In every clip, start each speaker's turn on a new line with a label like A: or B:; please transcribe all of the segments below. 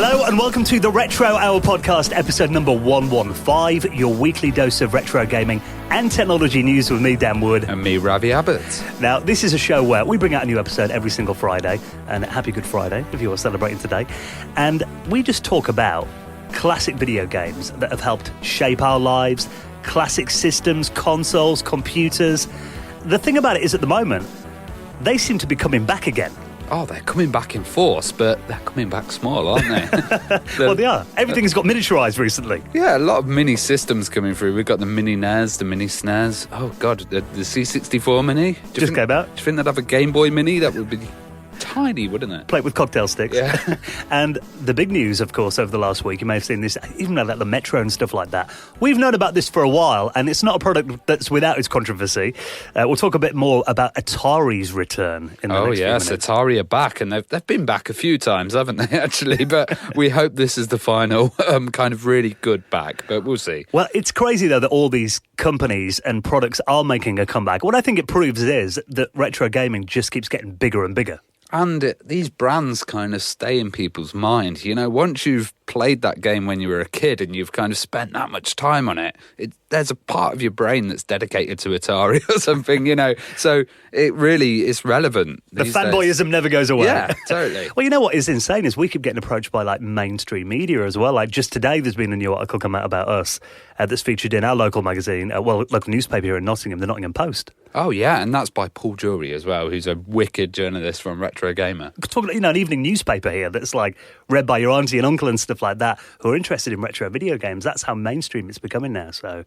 A: Hello and welcome to the Retro Hour podcast, episode number 115, your weekly dose of retro gaming and technology news with me, Dan Wood.
B: And me, Ravi Abbott.
A: Now, this is a show where we bring out a new episode every single Friday, and happy Good Friday if you are celebrating today. And we just talk about classic video games that have helped shape our lives, classic systems, consoles, computers. The thing about it is at the moment, they seem to be coming back again.
B: Oh, they're coming back in force, but they're coming back small, aren't they?
A: Well, they are. Everything's got miniaturized recently.
B: Yeah, a lot of mini systems coming through. We've got the mini NES, the mini SNES. Oh, God, the C64 Mini.
A: Just came out.
B: Do you think they'd have a Game Boy Mini? That would be tiny, wouldn't it?
A: Plate with cocktail sticks.
B: Yeah.
A: And the big news, of course, over the last week, you may have seen this, even like the Metro and stuff like that. We've known about this for a while, and it's not a product that's without its controversy. We'll talk a bit more about Atari's return in the next few minutes.
B: Atari are back, and they've been back a few times, haven't they, actually? But we hope this is the final kind of really good back, but we'll see.
A: Well, it's crazy, though, that all these companies and products are making a comeback. What I think it proves is that retro gaming just keeps getting bigger and bigger.
B: And these brands kind of stay in people's mind. You know, once you've played that game when you were a kid and you've kind of spent that much time on it, there's a part of your brain that's dedicated to Atari or something, you know. So it really is relevant.
A: The fanboyism never goes away.
B: Yeah, totally.
A: Well, you know what is insane is we keep getting approached by like mainstream media as well. Like just today, there's been a new article come out about us that's featured in our local magazine, local newspaper here in Nottingham, the Nottingham Post.
B: Oh, yeah, and that's by Paul Jury as well, who's a wicked journalist from Retro Gamer.
A: Talking, an evening newspaper here that's like read by your auntie and uncle and stuff like that who are interested in retro video games. That's how mainstream it's becoming now, so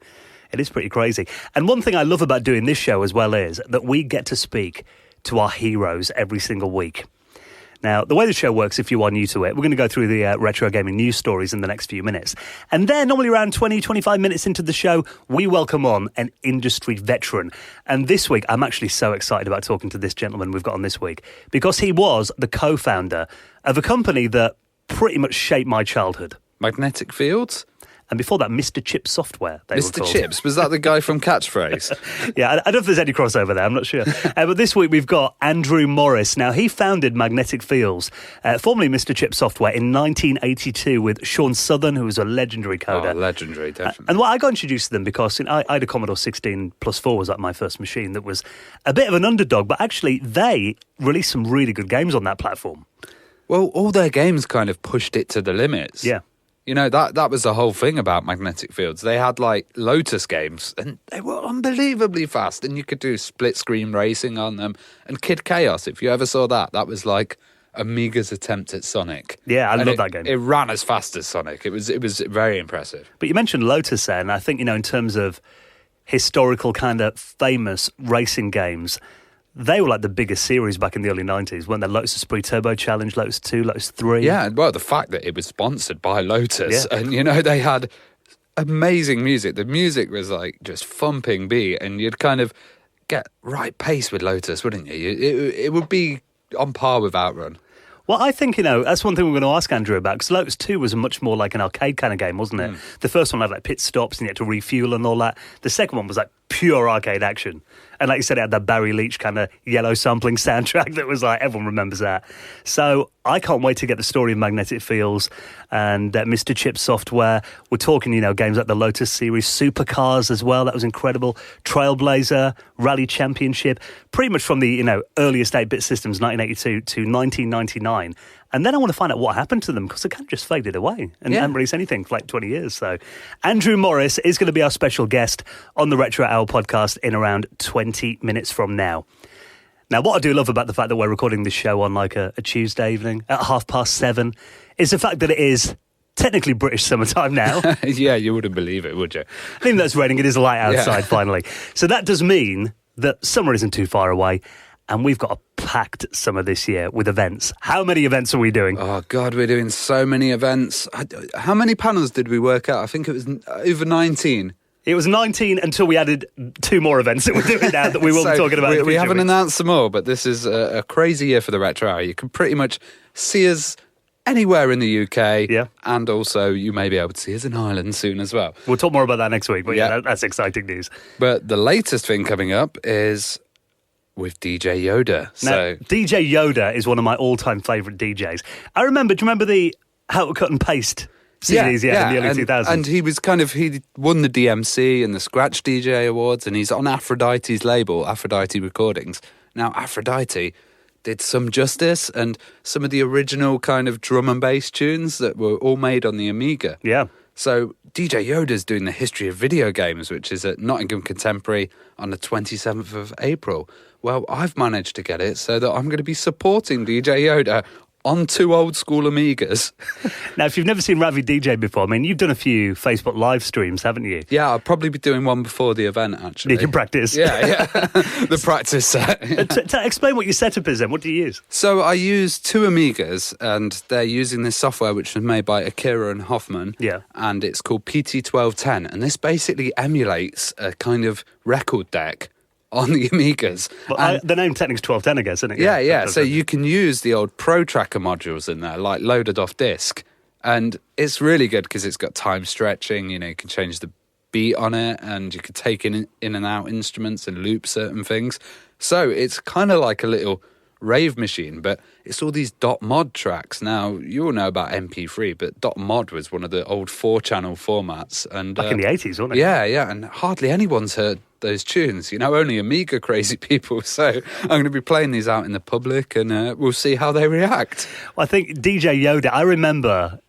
A: it is pretty crazy. And one thing I love about doing this show as well is that we get to speak to our heroes every single week. Now, the way the show works, if you are new to it, we're going to go through the retro gaming news stories in the next few minutes. And then, normally around 20, 25 minutes into the show, we welcome on an industry veteran. And this week, I'm actually so excited about talking to this gentleman we've got on this week, because he was the co-founder of a company that pretty much shaped my childhood.
B: Magnetic Fields?
A: And before that, Mr. Chip Software.
B: Mr. Chips? Was that the guy from Catchphrase?
A: Yeah, I don't know if there's any crossover there, I'm not sure. But this week we've got Andrew Morris. Now, he founded Magnetic Fields, formerly Mr. Chip Software, in 1982 with Sean Southern, who was a legendary coder.
B: Oh, legendary, definitely.
A: And I got introduced to them because I had a Commodore 16 plus 4 was like my first machine that was a bit of an underdog, but actually they released some really good games on that platform.
B: Well, all their games kind of pushed it to the limits.
A: Yeah.
B: You know, that was the whole thing about Magnetic Fields. They had, like, Lotus games, and they were unbelievably fast, and you could do split-screen racing on them. And Kid Chaos, if you ever saw that, that was like Amiga's attempt at Sonic.
A: Yeah, I love that game.
B: It ran as fast as Sonic. It was very impressive.
A: But you mentioned Lotus there, and I think, in terms of historical kind of famous racing games, they were like the biggest series back in the early 90s, weren't they? Lotus Esprit Turbo Challenge, Lotus 2, Lotus 3.
B: Yeah, well, the fact that it was sponsored by Lotus, and, they had amazing music. The music was like just thumping beat, and you'd kind of get right pace with Lotus, wouldn't you? It would be on par with Outrun.
A: Well, I think, that's one thing we're going to ask Andrew about, because Lotus 2 was much more like an arcade kind of game, wasn't it? The first one had like pit stops and you had to refuel and all that. The second one was like pure arcade action. And like you said, it had that Barry Leach kind of yellow sampling soundtrack that was like, everyone remembers that. So I can't wait to get the story of Magnetic Fields and Mr. Chip Software. We're talking, games like the Lotus series, Supercars as well. That was incredible. Trailblazer, Rally Championship, pretty much from the, earliest 8-bit systems, 1982 to 1999. And then I want to find out what happened to them, because they kind of just faded away and haven't released anything for like 20 years. So Andrew Morris is going to be our special guest on the Retro Hour podcast in around 20 minutes from now. Now, what I do love about the fact that we're recording this show on like a Tuesday evening at 7:30 is the fact that it is technically British summertime now.
B: Yeah, you wouldn't believe it, would you?
A: Even though it's raining, it is light outside finally. So that does mean that summer isn't too far away. And we've got a packed summer this year with events. How many events are we doing?
B: Oh, God, we're doing so many events. How many panels did we work out? I think it was over 19.
A: It was 19 until we added 2 more events that we're doing now that we will be talking about.
B: We haven't announced some more, but this is a crazy year for the Retro Hour. You can pretty much see us anywhere in the UK.
A: Yeah.
B: And also you may be able to see us in Ireland soon as well.
A: We'll talk more about that next week, but that's exciting news.
B: But the latest thing coming up is with DJ Yoda.
A: Now, DJ Yoda is one of my all-time favourite DJs. Do you remember the how to cut and paste CDs in the early 2000s.
B: And he won the DMC and the Scratch DJ Awards, and he's on Aphrodite's label, Aphrodite Recordings. Now, Aphrodite did some justice, and some of the original kind of drum and bass tunes that were all made on the Amiga.
A: Yeah.
B: So DJ Yoda's doing the history of video games, which is at Nottingham Contemporary on the 27th of April. Well, I've managed to get it so that I'm going to be supporting DJ Yoda on 2 old school Amigas.
A: Now, if you've never seen Ravi DJ before, I mean, you've done a few Facebook live streams, haven't you?
B: Yeah, I'll probably be doing one before the event, actually.
A: Did you practice?
B: Yeah. The practice set.
A: Explain what your setup is then. What do you use?
B: So I use 2 Amigas, and they're using this software which was made by Akira and Hoffman.
A: Yeah.
B: And it's called PT1210. And this basically emulates a kind of record deck on the Amigas.
A: Well, the name technically is 1210, I guess, isn't it?
B: Yeah. So you can use the old Pro Tracker modules in there, like loaded off disk. And it's really good because it's got time stretching, you can change the beat on it, and you can take in and out instruments and loop certain things. So it's kind of like a little rave machine, but it's all these .mod tracks. Now, you all know about MP3, but .mod was one of the old 4-channel formats. And
A: back in the 80s, wasn't it?
B: Yeah, and hardly anyone's heard those tunes, only Amiga crazy people. So I'm going to be playing these out in the public, and we'll see how they react.
A: Well, I think DJ Yoda, I remember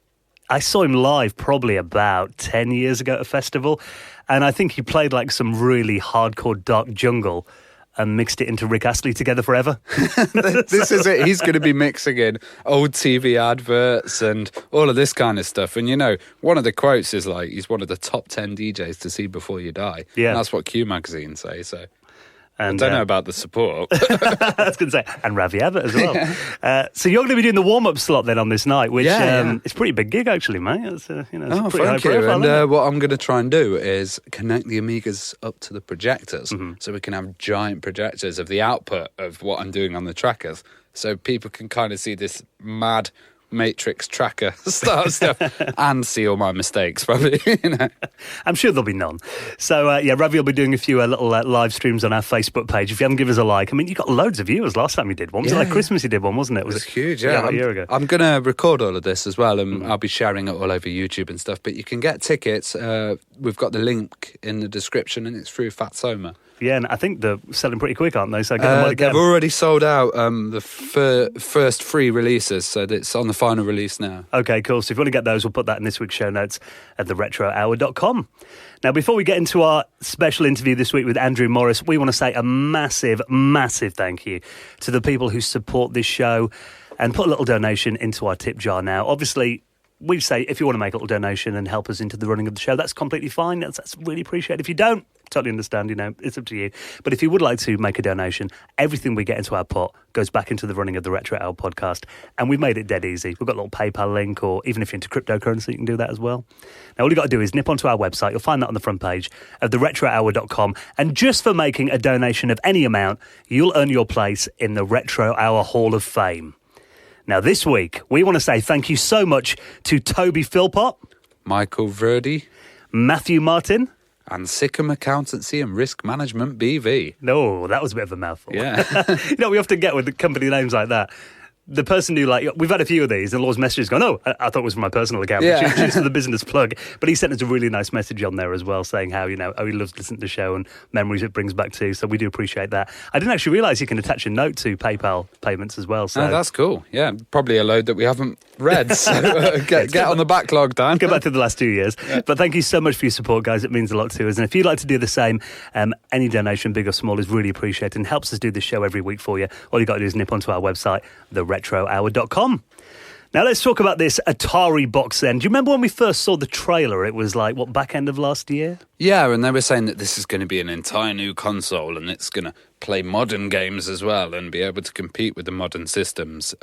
A: I saw him live probably about 10 years ago at a festival, and I think he played like some really hardcore dark jungle and mixed it into Rick Astley Together Forever.
B: This is it. He's going to be mixing in old TV adverts and all of this kind of stuff. And, one of the quotes is like, he's one of the top 10 DJs to see before you die.
A: Yeah.
B: And that's what Q Magazine say, so...
A: And,
B: I don't know about the support.
A: I was going to say, and Ravi Abbott as well.
B: Yeah.
A: So you're going to be doing the warm-up slot then on this night, which
B: yeah.
A: It's a pretty big gig actually, mate. It's, it's pretty high
B: thank you.
A: profile,
B: And what I'm going to try and do is connect the Amigas up to the projectors, so we can have giant projectors of the output of what I'm doing on the trackers, so people can kind of see this mad Matrix tracker style stuff and see all my mistakes, probably.
A: I'm sure there'll be none. So Ravi will be doing a few little live streams on our Facebook page. If you haven't given us a like, I mean, you got loads of viewers last time you did one. Was it like Christmas you did one, wasn't it?
B: It was huge, yeah.
A: Like a year ago.
B: I'm going to record all of this as well, and I'll be sharing it all over YouTube and stuff. But you can get tickets. We've got the link in the description, and it's through Fatsoma.
A: Yeah, and I think they're selling pretty quick, aren't they? So get them while you can.
B: They've already sold out the first 3 releases, so it's on the final release now.
A: Okay, cool. So if you want to get those, we'll put that in this week's show notes at theretrohour.com. Now, before we get into our special interview this week with Andrew Morris, we want to say a massive, massive thank you to the people who support this show and put a little donation into our tip jar now. Obviously, we say if you want to make a little donation and help us into the running of the show, that's completely fine. That's really appreciated. If you don't, totally understand, it's up to you. But if you would like to make a donation, everything we get into our pot goes back into the running of the Retro Hour podcast. And we've made it dead easy. We've got a little PayPal link, or even if you're into cryptocurrency, you can do that as well. Now, all you've got to do is nip onto our website. You'll find that on the front page of theretrohour.com. And just for making a donation of any amount, you'll earn your place in the Retro Hour Hall of Fame. Now, this week, we want to say thank you so much to Toby Philpott,
B: Michael Verdi,
A: Matthew Martin,
B: and Sikkim Accountancy and Risk Management BV.
A: No, that was a bit of a mouthful.
B: Yeah.
A: We often get with the company names like that. The person who, we've had a few of these, and Law's messages go, no, I thought it was from my personal account,
B: yeah.
A: which is for the business plug. But he sent us a really nice message on there as well, saying how, he loves listening to the show and memories it brings back too. So we do appreciate that. I didn't actually realise you can attach a note to PayPal payments as well. So
B: that's cool. Yeah, probably a load that we haven't read. So get on the backlog, Dan.
A: Go back to the last 2 years. Yeah. But thank you so much for your support, guys. It means a lot to us. And if you'd like to do the same, any donation, big or small, is really appreciated and helps us do this show every week for you. All you've got to do is nip onto our website, theretrohour.com. Now let's talk about this Atari box then. Do you remember when we first saw the trailer? It was back end of last year?
B: Yeah, and they were saying that this is going to be an entire new console and it's going to play modern games as well and be able to compete with the modern systems.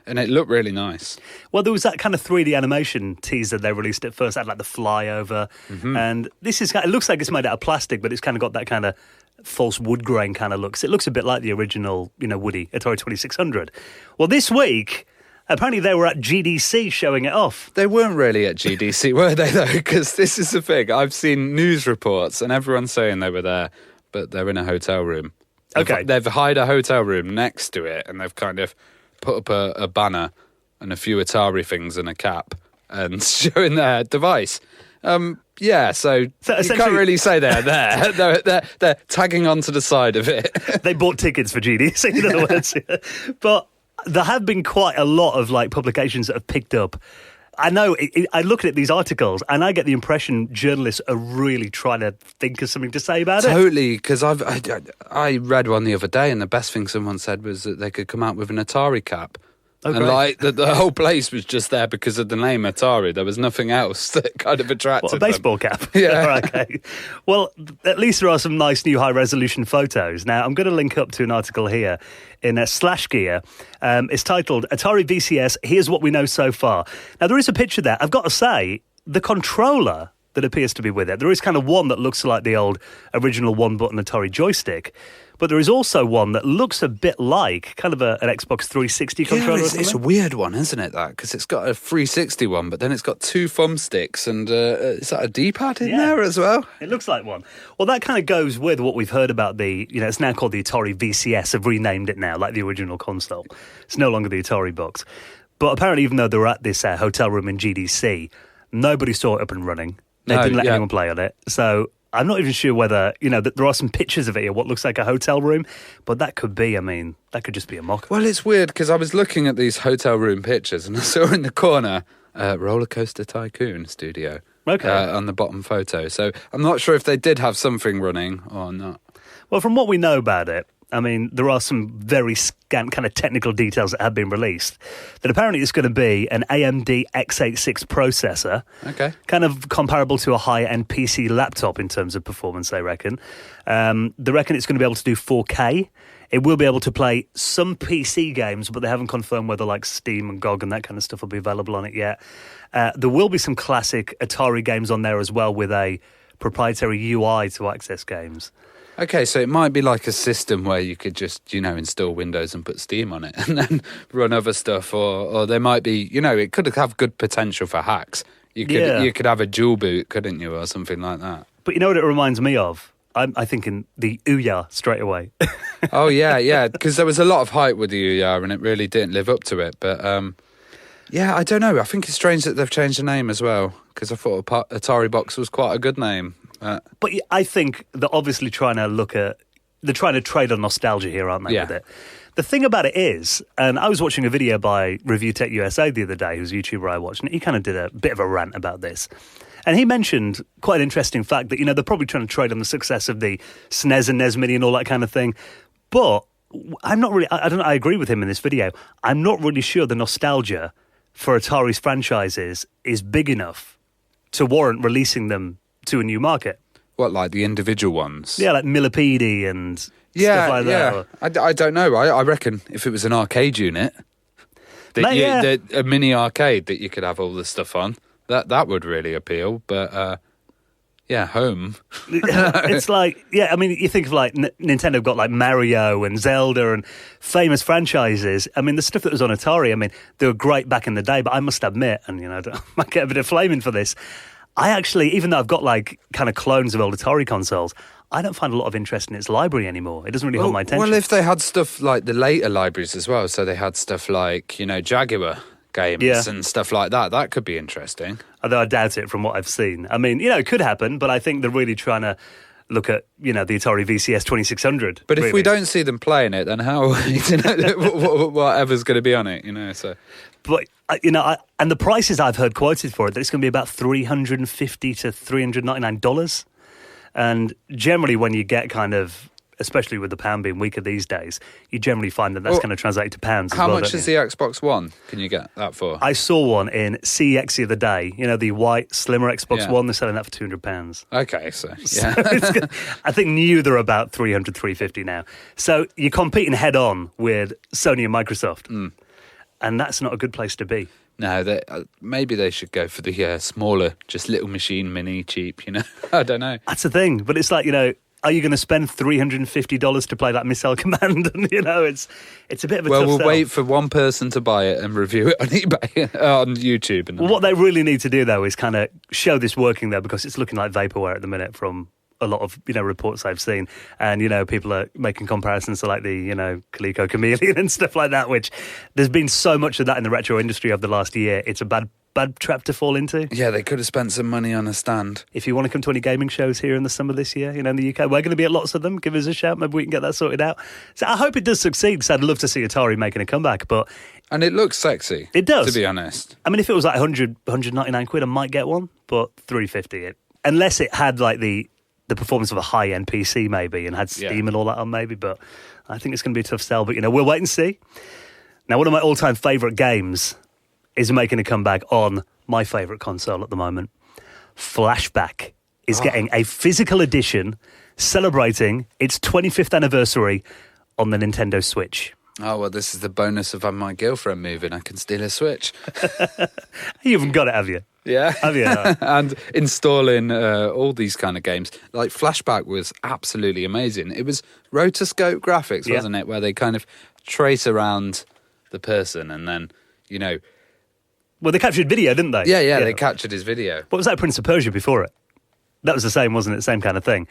B: And it looked really nice.
A: Well, there was that kind of 3D animation teaser they released at first. It had the flyover. Mm-hmm. And it looks like it's made out of plastic, but it's kind of got that kind of false wood grain kind of looks. It looks a bit like the original, Woody, Atari 2600. Well, this week, apparently they were at GDC showing it off.
B: They weren't really at GDC, were they, though? Because this is the thing. I've seen news reports and everyone's saying they were there, but they're in a hotel room.
A: Okay.
B: They've hired a hotel room next to it and they've kind of put up a banner and a few Atari things and a cap and showing their device. Yeah, so you can't really say they're there. They're tagging onto the side of it.
A: They bought tickets for GDC, in other words. But there have been quite a lot of like publications that have picked up. I know, I look at these articles and I get the impression journalists are really trying to think of something to say about it.
B: Totally, because I read one the other day and the best thing someone said was that they could come out with an Atari cap.
A: Oh,
B: and like the whole place was just there because of the name Atari. There was nothing else that kind of attracted
A: What, a baseball cap?
B: Yeah.
A: Okay. Well, at least there are some nice new high-resolution photos. Now, I'm going to link up to an article here in Slash Gear. It's titled, Atari VCS, Here's What We Know So Far. Now, there is a picture there. I've got to say, the controller that appears to be with it, there is kind of one that looks like the old original one-button Atari joystick. But there is also one that looks a bit like kind of an Xbox 360 controller.
B: Yeah, it's a weird one, isn't it, that? Because it's got a 360 one, but then it's got two thumbsticks, and is that a D-pad in there as well?
A: It looks like one. Well, that kind of goes with what we've heard about it's now called the Atari VCS. Have renamed it now, like the original console. It's no longer the Atari box. But apparently, even though they were at this hotel room in GDC, nobody saw it up and running. They didn't let anyone play on it. So I'm not even sure whether, that there are some pictures of it here, what looks like a hotel room, but that could be, that could just be a mock.
B: Well, it's weird because I was looking at these hotel room pictures and I saw in the corner Roller Coaster Tycoon Studio on the bottom photo. So I'm not sure if they did have something running or not.
A: Well, from what we know about it, there are some very scant kind of technical details that have been released. That apparently it's going to be an AMD x86 processor.
B: Okay.
A: Kind of comparable to a high-end PC laptop in terms of performance, they reckon. They reckon it's going to be able to do 4K. It will be able to play some PC games, but they haven't confirmed whether like Steam and GOG and that kind of stuff will be available on it yet. There will be some classic Atari games on there as well with a proprietary UI to access games.
B: Okay, so it might be like a system where you could just, install Windows and put Steam on it and then run other stuff, or there might be, it could have good potential for hacks. You could have a dual boot, couldn't you, or something like that.
A: But you know what it reminds me of? I'm thinking the Ouya straight away.
B: Oh, yeah, because there was a lot of hype with the Ouya and it really didn't live up to it. But, I don't know. I think it's strange that they've changed the name as well, because I thought Atari Box was quite a good name.
A: But I think they're obviously they're trying to trade on nostalgia here, aren't they, with it? The thing about it is, and I was watching a video by Review Tech USA the other day, who's a YouTuber I watched, and he kind of did a bit of a rant about this. And he mentioned quite an interesting fact that, they're probably trying to trade on the success of the SNES and NES Mini and all that kind of thing. But I'm not really, I agree with him in this video. I'm not really sure the nostalgia for Atari's franchises is big enough to warrant releasing them to a new market.
B: What, like the individual ones?
A: Yeah, like Millipede and stuff like that.
B: I don't know. I reckon if it was an arcade unit, a mini arcade that you could have all this stuff on, that would really appeal. But home.
A: It's like, you think of like Nintendo got like Mario and Zelda and famous franchises. The stuff that was on Atari, they were great back in the day, but I must admit, and I might get a bit of flaming for this, I actually, even though I've got like kind of clones of old Atari consoles, I don't find a lot of interest in its library anymore. It doesn't really hold my attention.
B: Well, if they had stuff like the later libraries as well, so they had stuff like, Jaguar games and stuff like that, that could be interesting.
A: Although I doubt it from what I've seen. It could happen, but I think they're really trying to look at, the Atari VCS 2600.
B: But if we don't see them playing it, then how are we to know whatever's going to be on it, so...
A: But, and the prices I've heard quoted for it, that it's going to be about $350 to $399. And generally when you get kind of, especially with the pound being weaker these days, you generally find that that's going to translate to pounds as well.
B: How much is the Xbox One can you get that for?
A: I saw one in CEX the other day, the white, slimmer Xbox One, they're selling that for £200.
B: Okay, so
A: I think new they're about $300, $350 now. So you're competing head on with Sony and Microsoft. And that's not a good place to be.
B: No, maybe they should go for the smaller, just little machine, mini, cheap, I don't know.
A: That's the thing. But it's like, are you going to spend $350 to play that Missile Command? And, it's a bit of a tough
B: we'll
A: sell.
B: wait for one person to buy it and review it on eBay, on YouTube.
A: Well, what they really need to do, though, is kind of show this working there, because it's looking like vaporware at the minute from a lot of, reports I've seen. And, people are making comparisons to like the, Coleco Chameleon and stuff like that, which there's been so much of that in the retro industry over the last year. It's a bad trap to fall into.
B: Yeah, they could have spent some money on a stand.
A: If you want to come to any gaming shows here in the summer this year, in the UK, we're going to be at lots of them. Give us a shout. Maybe we can get that sorted out. So I hope it does succeed, because I'd love to see Atari making a comeback.
B: And it looks sexy.
A: It does.
B: To be honest.
A: I mean, if it was like 199 quid, I might get one, but 350 unless it had like the performance of a high-end PC maybe, and had Steam and all that on maybe, but I think it's going to be a tough sell. But, we'll wait and see. Now, one of my all-time favourite games is making a comeback on my favourite console at the moment. Flashback is getting a physical edition celebrating its 25th anniversary on the Nintendo Switch.
B: Oh, well, this is the bonus of my girlfriend moving. I can steal a Switch.
A: You haven't got it, have you?
B: Yeah.
A: Have you? No.
B: And installing all these kind of games. Like, Flashback was absolutely amazing. It was rotoscope graphics, wasn't it? Where they kind of trace around the person and then,
A: Well, they captured video, didn't they?
B: Yeah, they captured his video.
A: What was that, Prince of Persia before it? That was the same, wasn't it? Same kind of thing.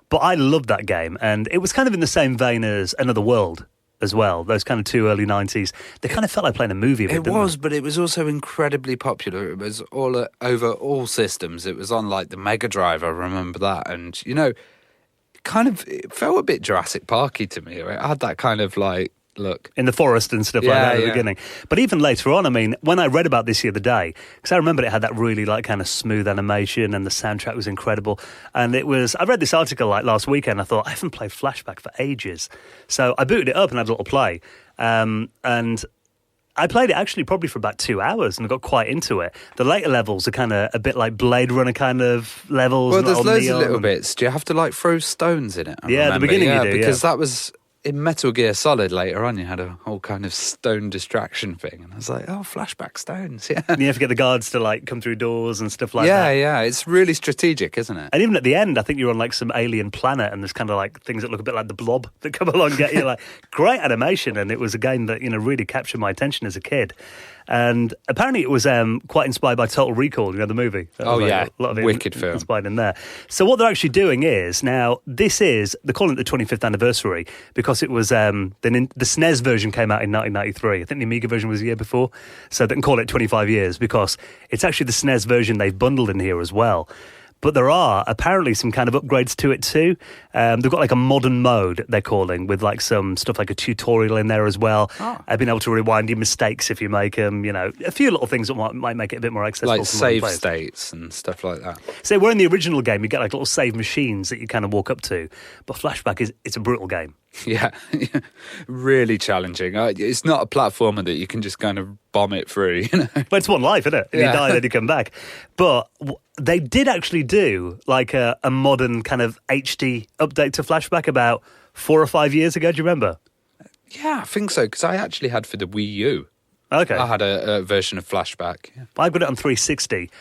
A: But I loved that game, and it was kind of in the same vein as Another World as well. Those kind of two early 90s. They kind of felt like playing a movie.
B: It was, but it was also incredibly popular. It was all over all systems. It was on like the Mega Drive, I remember that. And, it felt a bit Jurassic Parky to me. It had that kind of like look
A: in the forest and stuff like that at the beginning. But even later on, I mean, when I read about this the other day, because I remember it had that really like kind of smooth animation and the soundtrack was incredible. And I read this article like last weekend. I thought, I haven't played Flashback for ages. So I booted it up and had a little play. And I played it actually probably for about 2 hours and I got quite into it. The later levels are kind of a bit like Blade Runner kind of levels.
B: Well, there's loads of little bits. Do you have to like throw stones in it?
A: At the beginning you do,
B: because that was in Metal Gear Solid later on. You had a whole kind of stone distraction thing, and I was like, oh, Flashback stones, yeah.
A: And you have to get the guards to like come through doors and stuff like that.
B: Yeah, it's really strategic, isn't it?
A: And even at the end, I think you're on like some alien planet, and there's kind of like things that look a bit like the Blob that come along and get you. Like great animation, and it was a game that really captured my attention as a kid. And apparently it was quite inspired by Total Recall, the movie. A lot of it
B: wicked film.
A: Inspired in there. So what they're actually doing is, now, they're calling it the 25th anniversary because it was, the SNES version came out in 1993. I think the Amiga version was a year before. So they can call it 25 years because it's actually the SNES version they've bundled in here as well. But there are apparently some kind of upgrades to it too. They've got like a modern mode, they're calling, with like some stuff like a tutorial in there as well. I've been able to rewind your mistakes if you make them, a few little things that might make it a bit more accessible.
B: Like save states and stuff like that.
A: So where in the original game you get like little save machines that you kind of walk up to. But Flashback it's a brutal game.
B: Yeah, really challenging. It's not a platformer that you can just kind of bomb it through,
A: Well, it's one life, isn't it? And you die, then you come back. But they did actually do like a modern kind of HD update to Flashback about 4 or 5 years ago. Do you remember?
B: Yeah, I think so, because I actually had for the Wii U.
A: Okay.
B: I had a version of Flashback. Yeah.
A: I got it on 360.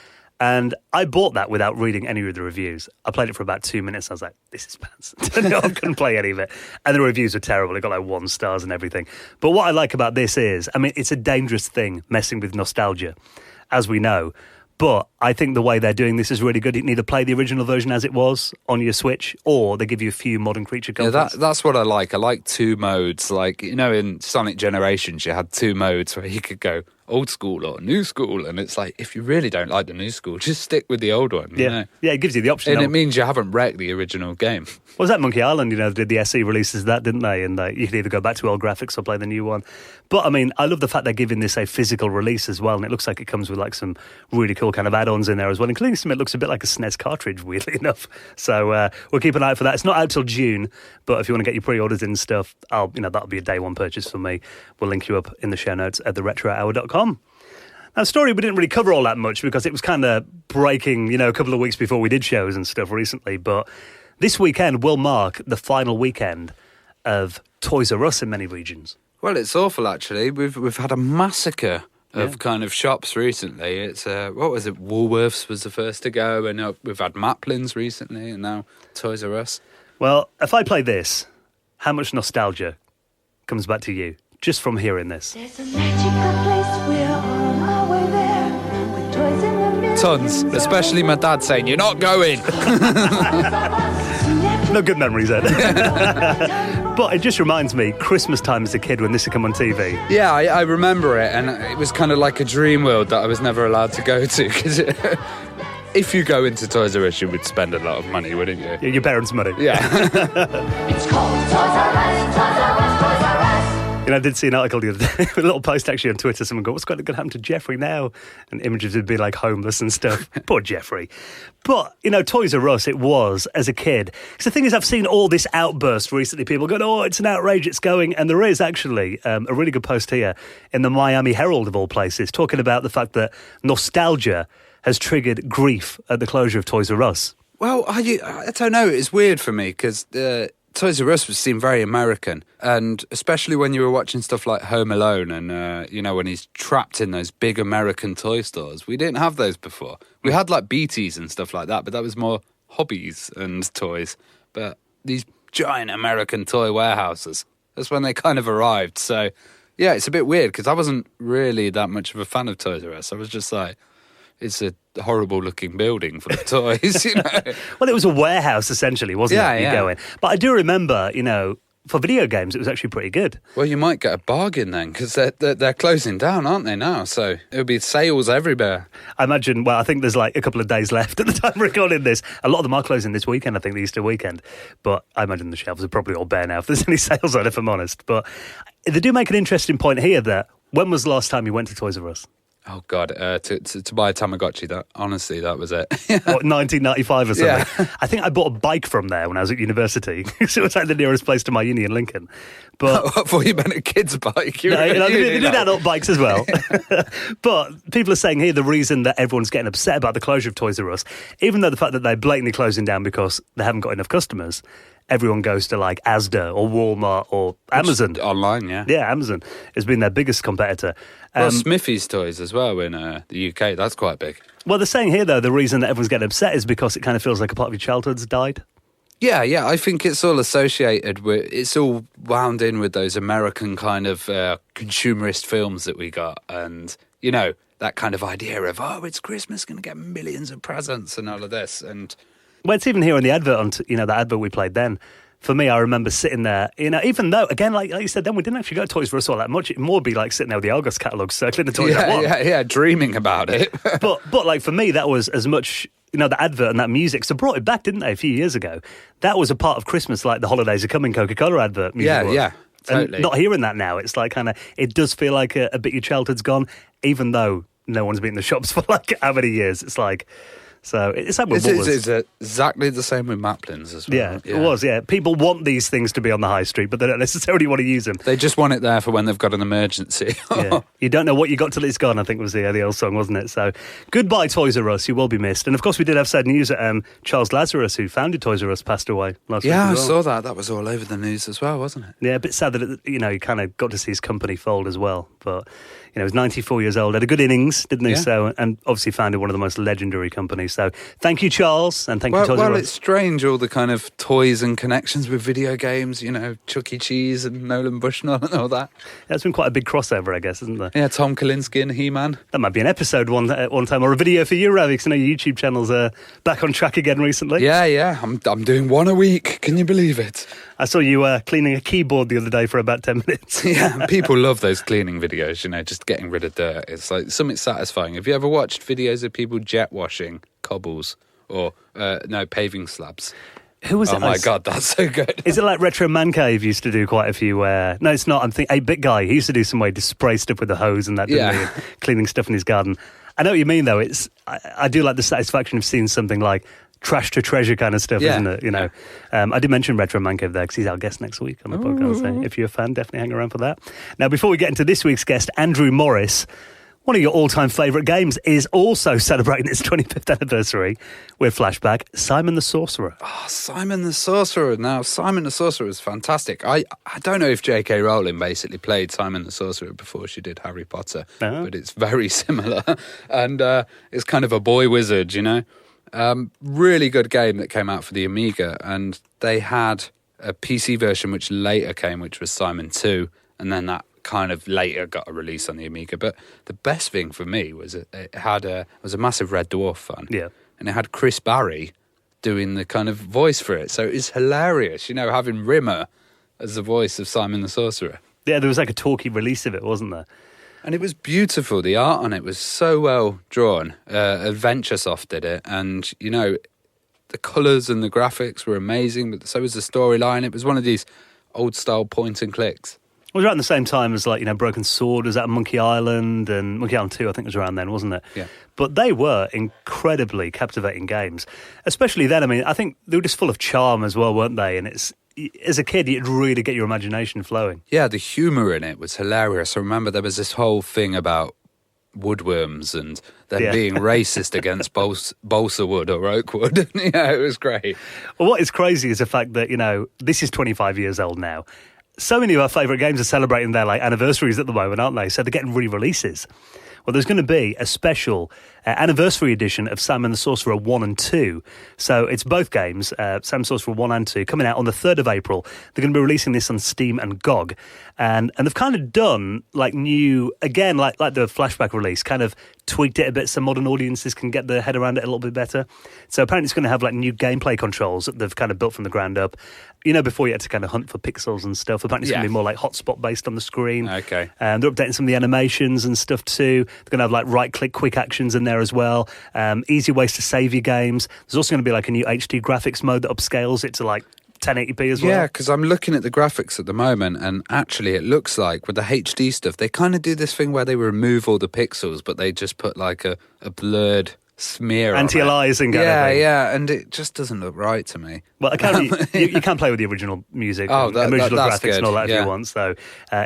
A: And I bought that without reading any of the reviews. I played it for about 2 minutes. I was like, this is pants. I couldn't play any of it. And the reviews were terrible. It got like 1 star and everything. But what I like about this is, I mean, it's a dangerous thing, messing with nostalgia, as we know. But I think the way they're doing this is really good. You can either play the original version as it was on your Switch, or they give you a few modern creature comforts.
B: Yeah, that's what I like. I like 2 modes. Like, in Sonic Generations, you had 2 modes where you could go old school or new school. And it's like, if you really don't like the new school, just stick with the old one.
A: Yeah, it gives you the option.
B: And it means you haven't wrecked the original game.
A: What was that, Monkey Island? They did the SE releases of that, didn't they? And you could either go back to old graphics or play the new one. But, I mean, I love the fact they're giving this a physical release as well. And it looks like it comes with, like, some really cool kind of add-ons in there as well, including something that looks a bit like a SNES cartridge, weirdly enough. So we'll keep an eye out for that. It's not out till June, but if you want to get your pre-orders in and stuff, that'll be a day one purchase for me. We'll link you up in the show notes at theretrohour.com. Now, story we didn't really cover all that much because it was kind of breaking, a couple of weeks before we did shows and stuff recently. But this weekend will mark the final weekend of Toys R Us in many regions.
B: Well, it's awful, actually. We've had a massacre of kind of shops recently. It's, what was it? Woolworths was the first to go, and we've had Maplin's recently, and now Toys R Us.
A: Well, if I play this, how much nostalgia comes back to you just from hearing this?
C: There's a magical place, we're on our way there, with Toys
B: Tons. Especially my dad saying, "You're not going."
A: No good memories then. But it just reminds me, Christmas time as a kid when this would come on TV.
B: Yeah, I remember it, and it was kind of like a dream world that I was never allowed to go to, because if you go into Toys R Us, you would spend a lot of money, wouldn't you?
A: Yeah, your parents' money.
B: Yeah.
C: It's called Toys R Us, Toys R Us, Toys R Us.
A: You know, I did see an article the other day, a little post actually on Twitter, someone go, what's going to happen to Jeffrey now? And images would be like homeless and stuff. Poor Jeffrey. But, you know, Toys R Us, it was, as a kid. Because the thing is, I've seen all this outburst recently, people going, oh, it's an outrage, it's going. And there is actually a really good post here in the Miami Herald, of all places, talking about the fact that nostalgia has triggered grief at the closure of Toys R Us.
B: Well, I don't know. It's weird for me, because Toys R Us seemed very American, and especially when you were watching stuff like Home Alone and, you know, when he's trapped in those big American toy stores. We didn't have those before. We had, like, BTs and stuff like that, but that was more hobbies and toys. But these giant American toy warehouses, that's when they kind of arrived. So, yeah, it's a bit weird, because I wasn't really that much of a fan of Toys R Us. I was just like, it's a horrible-looking building full of toys, you know.
A: Well, it was a warehouse, essentially, wasn't it? You go in. But I do remember, you know, for video games, it was actually pretty good.
B: Well, you might get a bargain then, because they're closing down, aren't they, now? So it'll be sales everywhere.
A: I imagine, well, I think there's like a couple of days left at the time we're recording this. A lot of them are closing this weekend, I think, the Easter weekend. But I imagine the shelves are probably all bare now if there's any sales on, if I'm honest. But they do make an interesting point here that when was the last time you went to Toys R Us?
B: Oh, God, to buy a Tamagotchi, that was it.
A: What, 1995 or something?
B: Yeah.
A: I think I bought a bike from there when I was at university. So it was like the nearest place to my uni in Lincoln. But
B: I thought you meant a kid's bike.
A: No, they did adult bikes as well. But people are saying here the reason that everyone's getting upset about the closure of Toys R Us, even though the fact that they're blatantly closing down because they haven't got enough customers, everyone goes to like Asda or Walmart or Amazon.
B: Online, yeah.
A: Yeah, Amazon has been their biggest competitor.
B: Well, Smithy's Toys as well in the UK, that's quite big.
A: Well, they're saying here, though, the reason that everyone's getting upset is because it kind of feels like a part of your childhood's died.
B: Yeah, I think it's all associated with, it's all wound in with those American kind of consumerist films that we got. And, you know, that kind of idea of, oh, it's Christmas, going to get millions of presents and all of this. And
A: well, it's even here in the advert, that advert we played then. For me, I remember sitting there, even though, again, like you said, then we didn't actually go to Toys R Us all that much. It'd more be like sitting there with the Argos catalogue circling the toys.
B: Yeah, dreaming about it.
A: but like for me, that was as much, the advert and that music. So brought it back, didn't they, a few years ago? That was a part of Christmas, like the holidays are coming Coca-Cola advert music.
B: Yeah, totally.
A: And not hearing that now, it's like kind of, it does feel like a bit your childhood's gone, even though no one's been in the shops for like how many years. It's like... So it's like with
B: it's exactly the same with Maplins as well.
A: Yeah, it was, yeah. People want these things to be on the high street, but they don't necessarily want to use them.
B: They just want it there for when they've got an emergency.
A: Yeah. You don't know what you got till it's gone, I think was the old song, wasn't it? So goodbye, Toys R Us, you will be missed. And of course we did have sad news that Charles Lazarus, who founded Toys R Us, passed away last week.
B: Yeah, I
A: well.
B: saw that. That was all over the news as well, wasn't it?
A: Yeah, a bit sad that, he kind of got to see his company fold as well. But... he was 94 years old, had a good innings, didn't he? Yeah. So, and obviously founded one of the most legendary companies. So thank you, Charles, and thank you, Toys R Us.
B: Well, it's strange, all the kind of toys and connections with video games, Chuck E. Cheese and Nolan Bushnell and all that.
A: Yeah, it's been quite a big crossover, I guess, isn't there?
B: Yeah, Tom Kalinske and He-Man.
A: That might be an episode one time, or a video for you, Ravi, because I know your YouTube channel's back on track again recently.
B: Yeah, I'm doing one a week. Can you believe it?
A: I saw you cleaning a keyboard the other day for about 10 minutes.
B: Yeah, people love those cleaning videos, just getting rid of dirt. It's like something satisfying. Have you ever watched videos of people jet washing cobbles or paving slabs?
A: Who was it?
B: Oh my God, that's so good.
A: Is it like Retro Man Cave used to do quite a few? No, it's not. I'm thinking 8-Bit Guy. He used to do some way to spray stuff with a hose and that, didn't he? Cleaning stuff in his garden. I know what you mean, though. I do like the satisfaction of seeing something like trash to treasure kind of stuff, isn't it? I did mention Retro Man Cave there because he's our guest next week on the podcast. So if you're a fan, definitely hang around for that. Now, before we get into this week's guest, Andrew Morris, one of your all-time favourite games, is also celebrating its 25th anniversary with Flashback, Simon the Sorcerer.
B: Oh, Simon the Sorcerer. Now, Simon the Sorcerer is fantastic. I don't know if J.K. Rowling basically played Simon the Sorcerer before she did Harry Potter, but it's very similar. And it's kind of a boy wizard, really good game that came out for the Amiga, and they had a PC version which later came, which was Simon 2, and then that kind of later got a release on the Amiga. But the best thing for me was it was a massive Red Dwarf fan.
A: Yeah.
B: And it had Chris Barry doing the kind of voice for it. So it's hilarious, having Rimmer as the voice of Simon the Sorcerer.
A: Yeah, there was like a talky release of it, wasn't there?
B: And it was beautiful. The art on it was so well drawn. Adventuresoft did it. And, the colours and the graphics were amazing, but so was the storyline. It was one of these old-style point-and-clicks.
A: It was around the same time as, Broken Sword was at Monkey Island, and Monkey Island 2, I think, was around then, wasn't it?
B: Yeah.
A: But they were incredibly captivating games. Especially then, I think they were just full of charm as well, weren't they? And as a kid, you'd really get your imagination flowing.
B: Yeah, the humour in it was hilarious. I remember there was this whole thing about woodworms and them being racist against balsa wood or oak wood. Yeah, it was great.
A: Well, what is crazy is the fact that, this is 25 years old now. So many of our favourite games are celebrating their anniversaries at the moment, aren't they? So they're getting re-releases. Well, there's going to be a special anniversary edition of Sam and the Sorcerer 1 and 2. So it's both games, Sam and the Sorcerer 1 and 2, coming out on the 3rd of April. They're going to be releasing this on Steam and GOG. And they've kind of done, new, again, like the flashback release, kind of tweaked it a bit so modern audiences can get their head around it a little bit better. So apparently it's going to have, new gameplay controls that they've kind of built from the ground up. Before you had to kind of hunt for pixels and stuff. Apparently it's going to be more hotspot based on the screen.
B: Okay.
A: And they're updating some of the animations and stuff too. They're going to have right-click quick actions in there as well. Easy ways to save your games. There's also going to be a new HD graphics mode that upscales it to 1080p as well.
B: Yeah, because I'm looking at the graphics at the moment, and actually it looks like with the HD stuff, they kind of do this thing where they remove all the pixels, but they just put a blurred smear
A: anti-aliasing.
B: Yeah, and it just doesn't look right to me.
A: Well, you can play with the original music and original graphics
B: good.
A: and all that if you want. So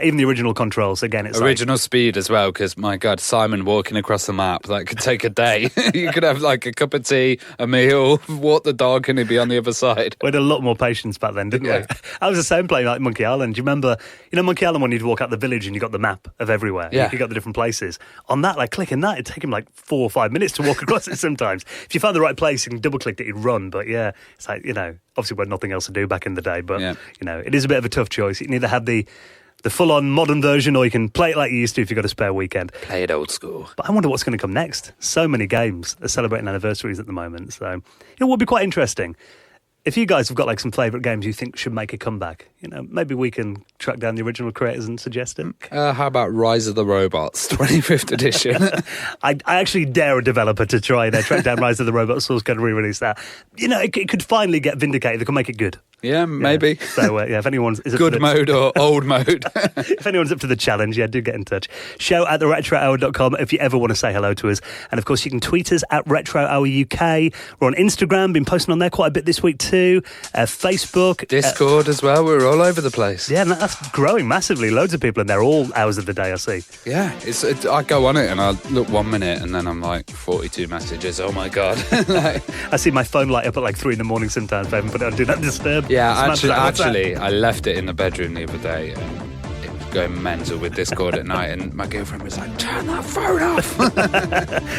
A: even the original controls, again, it's
B: original speed as well, because my God, Simon walking across the map, that could take a day. You could have a cup of tea, a meal, walk the dog, and he'd be on the other side.
A: We had a lot more patience back then, didn't we? I was the same playing Monkey Island. Do you remember, Monkey Island when you'd walk out the village and you got the map of everywhere?
B: Yeah.
A: You got the different places. On that, clicking that, it'd take him 4 or 5 minutes to walk across it sometimes. If you found the right place, you can double-click it, you'd run. But yeah, it's obviously we had nothing else to do back in the day. But, it is a bit of a tough choice. You can either have the full-on modern version or you can play it like you used to if you've got a spare weekend.
B: Play it old school.
A: But I wonder what's going to come next. So many games are celebrating anniversaries at the moment. So it will be quite interesting. If you guys have got some favourite games you think should make a comeback, maybe we can track down the original creators and suggest it.
B: How about Rise of the Robots, 25th edition?
A: I actually dare a developer to try track down Rise of the Robots source code and re-release that. It could finally get vindicated. They could make it good.
B: Yeah, maybe.
A: So, if anyone's...
B: Good mode or old mode.
A: If anyone's up to the challenge, do get in touch. show@theretrohour.com if you ever want to say hello to us. And, of course, you can tweet us at RetroHourUK. We're on Instagram, been posting on there quite a bit this week too. Facebook.
B: Discord as well. We're all over the place.
A: Yeah, and that's growing massively. Loads of people in there all hours of the day, I see.
B: Yeah, I go on it and I look 1 minute and then I'm 42 messages. Oh, my God.
A: I see my phone light up at 3 in the morning sometimes if I haven't put it on Do Not Disturb.
B: Yeah, actually, I left it in the bedroom the other day and it was going mental with Discord at night and my girlfriend was like, turn that phone off.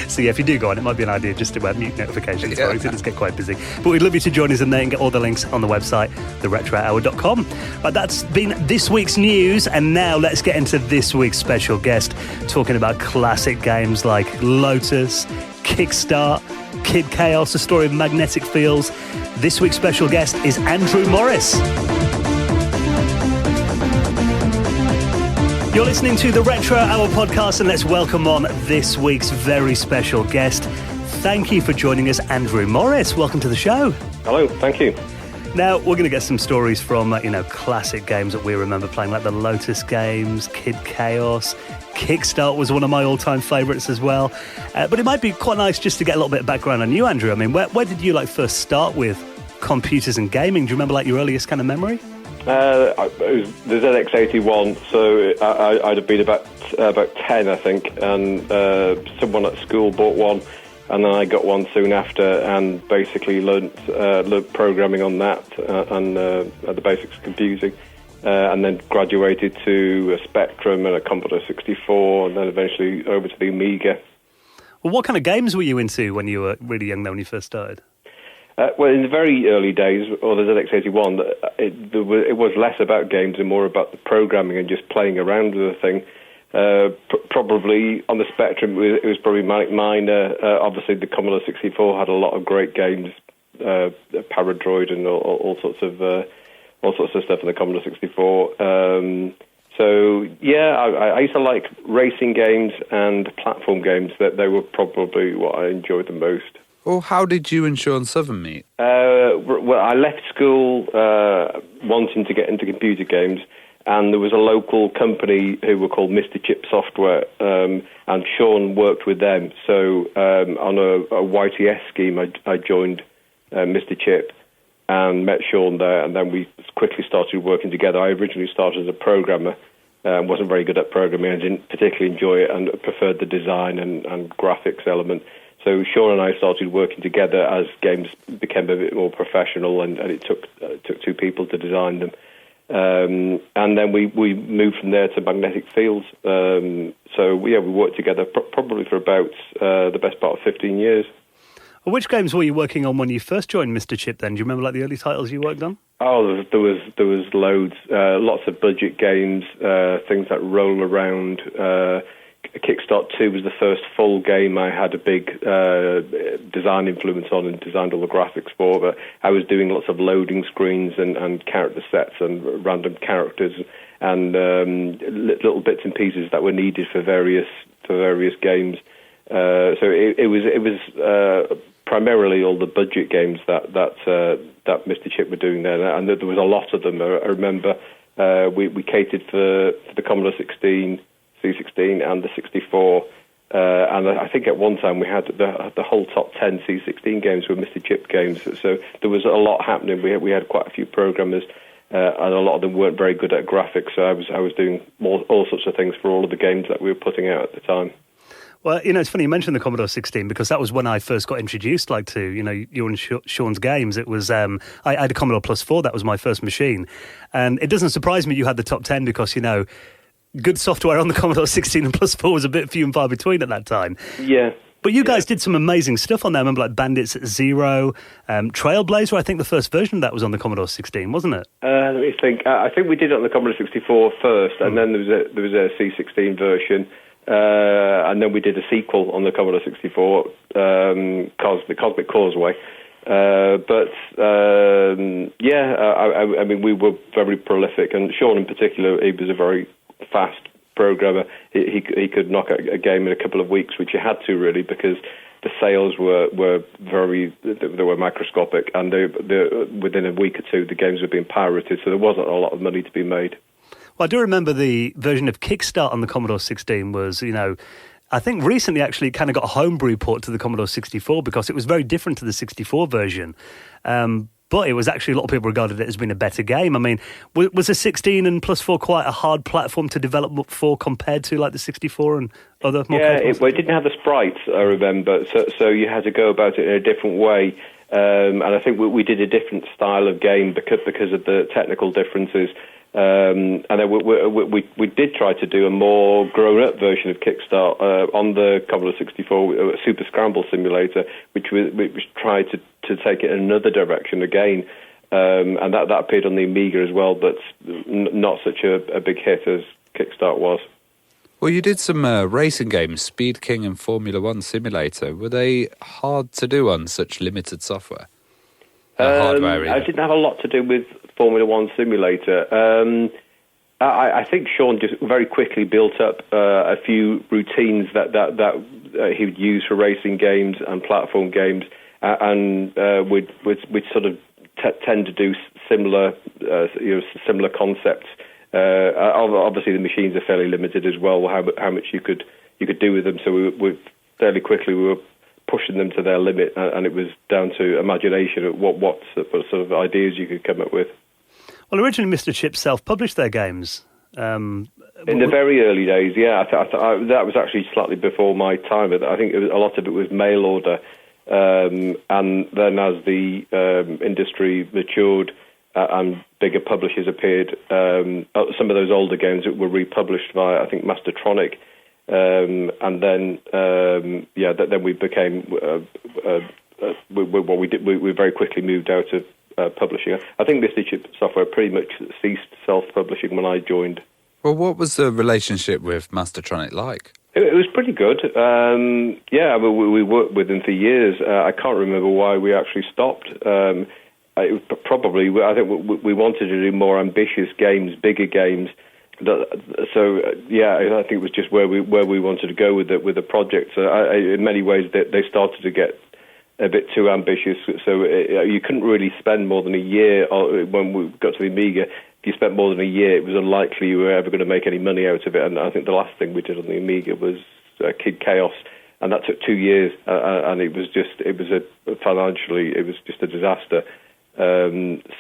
A: So if you do go on, it might be an idea just to mute notifications for it. It does get quite busy. But we'd love you to join us in there and get all the links on the website, theretrohour.com. Right, that's been this week's news, and now let's get into this week's special guest, talking about classic games like Lotus, Kikstart, Kid Chaos, the story of magnetic fields. This week's special guest is Andrew Morris. You're listening to the Retro Hour podcast, and let's welcome on this week's very special guest. Thank you for joining us, Andrew Morris. Welcome to the show.
D: Hello, thank you.
A: Now, we're going to get some stories from, classic games that we remember playing, like the Lotus games, Kid Chaos. Kikstart was one of my all-time favourites as well. But it might be quite nice just to get a little bit of background on you, Andrew. Where did you first start with computers and gaming? Do you remember your earliest kind of memory?
D: It was the ZX81, so I'd have been about 10, I think, and someone at school bought one, and then I got one soon after, and basically learnt programming on that and the basics of computing. And then graduated to a Spectrum and a Commodore 64, and then eventually over to the Amiga.
A: Well, what kind of games were you into when you were really young, when you first started?
D: Well, in the very early days, or the ZX81, it was less about games and more about the programming and just playing around with the thing. Probably on the spectrum, it was probably minor. Obviously, the Commodore 64 had a lot of great games, Paradroid and all sorts of stuff in the Commodore 64. So yeah, I used to like racing games and platform games. That they were probably what I enjoyed the most.
B: Well, how did you and Sean Southern meet?
D: Well, I left school wanting to get into computer games, and there was a local company who were called Mr. Chip Software, and Sean worked with them. So on a YTS scheme, I joined Mr. Chip and met Sean there, and then we quickly started working together. I originally started as a programmer, wasn't very good at programming. I didn't particularly enjoy it and preferred the design and graphics element. So Sean and I started working together as games became a bit more professional, and it took two people to design them. And then we moved from there to magnetic fields. So we worked together probably for about the best part of 15 years.
A: Well, which games were you working on when you first joined Mr. Chip then? Do you remember like the early titles you worked on?
D: Oh, there was loads, lots of budget games, things like Roll Around. Kikstart 2 was the first full game I had a big design influence on and designed all the graphics for. But I was doing lots of loading screens and character sets and random characters and little bits and pieces that were needed for various games. So it was primarily all the budget games that Mr. Chip were doing there, and there was a lot of them. I remember we catered for the Commodore 16. C16 and the 64, and I think at one time we had the whole top 10 C16 games were Mr. Chip games. So there was a lot happening. We had quite a few programmers, and a lot of them weren't very good at graphics. So I was doing all sorts of things for all of the games that we were putting out at the time.
A: Well, it's funny you mentioned the Commodore 16 because that was when I first got introduced, to you and Sean's games. It was I had a Commodore Plus 4. That was my first machine, and it doesn't surprise me you had the top 10 because good software on the Commodore 16 and Plus 4 was a bit few and far between at that time.
D: Yeah.
A: But you guys did some amazing stuff on there. I remember like Bandits at Zero, Trailblazer, I think the first version of that was on the Commodore 16, wasn't it?
D: Let me think. I think we did it on the Commodore 64 first, and then there was a C16 version, and then we did a sequel on the Commodore 64, the Cosmic Causeway. I mean, we were very prolific, and Sean in particular, he was a very fast programmer. He could knock out a game in a couple of weeks, which you had to really because the sales were microscopic, and within a week or two the games were being pirated, so there wasn't a lot of money to be made.
A: Well, I do remember the version of Kikstart on the Commodore 16 was, I think recently actually it kind of got a homebrew port to the Commodore 64 because it was very different to the 64 version. But it was actually, a lot of people regarded it as being a better game. I mean, was the 16 and Plus 4 quite a hard platform to develop for compared to like the 64 and other more
D: it didn't have the sprites, I remember, so you had to go about it in a different way. And I think we did a different style of game because of the technical differences. And then we did try to do a more grown-up version of Kikstart on the Commodore 64, Super Scramble simulator, which tried to take it in another direction again, and that appeared on the Amiga as well, but not such a big hit as Kikstart was.
B: Well, you did some racing games, Speed King and Formula One Simulator. Were they hard to do on such limited software? Hardware,
D: I didn't have a lot to do with Formula One Simulator. I think Sean just very quickly built up a few routines that he would use for racing games and platform games, and we'd sort of tend to do similar concepts. Obviously, the machines are fairly limited as well. How much you could do with them. So we fairly quickly we were pushing them to their limit, and it was down to imagination of what sort of ideas you could come up with.
A: Well, originally Mr. Chip self-published their games.
D: In the very early days, yeah. That was actually slightly before my time. I think a lot of it was mail order. And then as the industry matured and bigger publishers appeared, some of those older games were republished via, I think, Mastertronic. And then, then we became we very quickly moved out of publishing. I think Misty Chip Software pretty much ceased self-publishing when I joined.
B: Well, what was the relationship with Mastertronic like?
D: It was pretty good. We worked with them for years. I can't remember why we actually stopped. I think we wanted to do more ambitious games, bigger games. I think it was just where we wanted to go with the project. So in many ways, they started to get a bit too ambitious. So you couldn't really spend more than a year. When we got to the Amiga, if you spent more than a year, it was unlikely you were ever going to make any money out of it. And I think the last thing we did on the Amiga was Kid Chaos, and that took 2 years. And financially, it was just a disaster.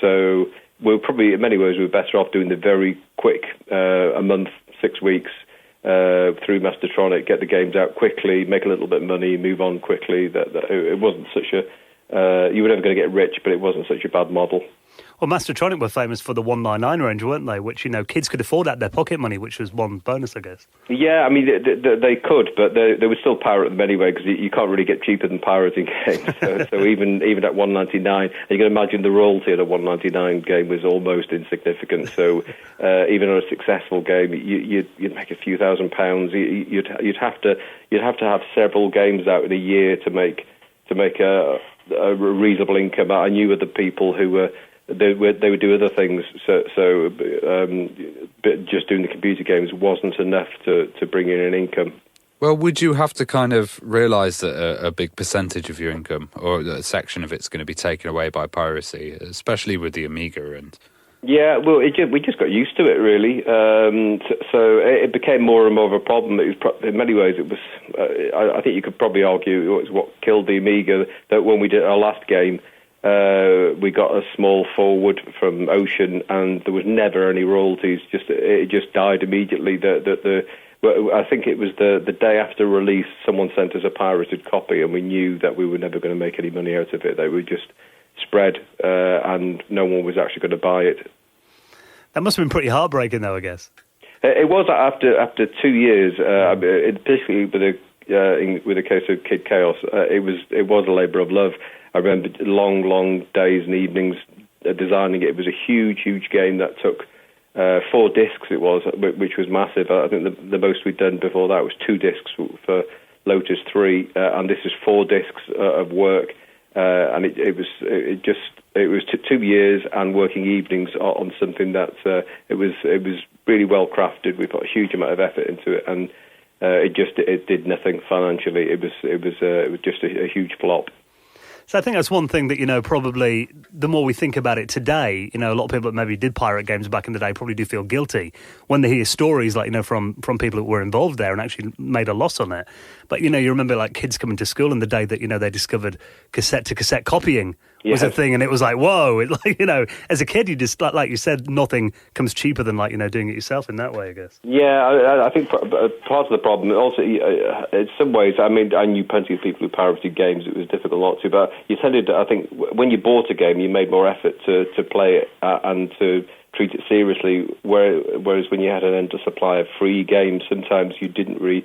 D: So we're probably, in many ways, we were better off doing the very quick, a month, 6 weeks, through Mastertronic, get the games out quickly, make a little bit of money, move on quickly. That it wasn't such a, you were never going to get rich, but it wasn't such a bad model.
A: Well, Mastertronic were famous for the 199 range, weren't they? Which, kids could afford out their pocket money, which was one bonus, I guess. Yeah,
D: I mean, they could, but they would still pirate them anyway, because you can't really get cheaper than pirating games. So even at 199, you can imagine the royalty at a 199 game was almost insignificant. So even on a successful game, you'd make a few £1,000s. You'd have to have several games out in a year to make a reasonable income. I knew other people who were. They would do other things, so but just doing the computer games wasn't enough to bring in an income.
B: Well, would you have to kind of realise that a big percentage of your income, or a section of it's going to be taken away by piracy, especially with the Amiga? And
D: yeah, well, we just got used to it, really. So it became more and more of a problem. It was in many ways, it was. I think you could probably argue it was what killed the Amiga. That when we did our last game. We got a small forward from Ocean, and there was never any royalties. It just died immediately. I think it was the day after release, someone sent us a pirated copy, and we knew that we were never going to make any money out of it. They would just spread, and no one was actually going to buy it.
A: That must have been pretty heartbreaking, though, I guess.
D: It was after 2 years, particularly with the case of Kid Chaos. It was a labour of love. I remember long days and evenings designing it. It was a huge game that took 4 discs, which was massive. I think the most we'd done before that was 2 discs for Lotus 3, and this is 4 discs of work. And it was 2 years and working evenings on something that it was really well crafted. We put a huge amount of effort into it, and it did nothing financially. It was just a huge flop.
A: So I think that's one thing that, probably the more we think about it today, a lot of people that maybe did pirate games back in the day probably do feel guilty when they hear stories like, from people that were involved there and actually made a loss on it. But, you remember like kids coming to school in the day that, they discovered cassette-to-cassette copying was a thing, and it was like, whoa, as a kid, you just, like you said, nothing comes cheaper than doing it yourself in that way, I guess.
D: Yeah, I think part of the problem, also, in some ways, I mean, I knew plenty of people who pirated games, it was difficult not to, but you tended to, I think, when you bought a game, you made more effort to play it and to treat it seriously, whereas when you had an endless supply of free games, sometimes you didn't really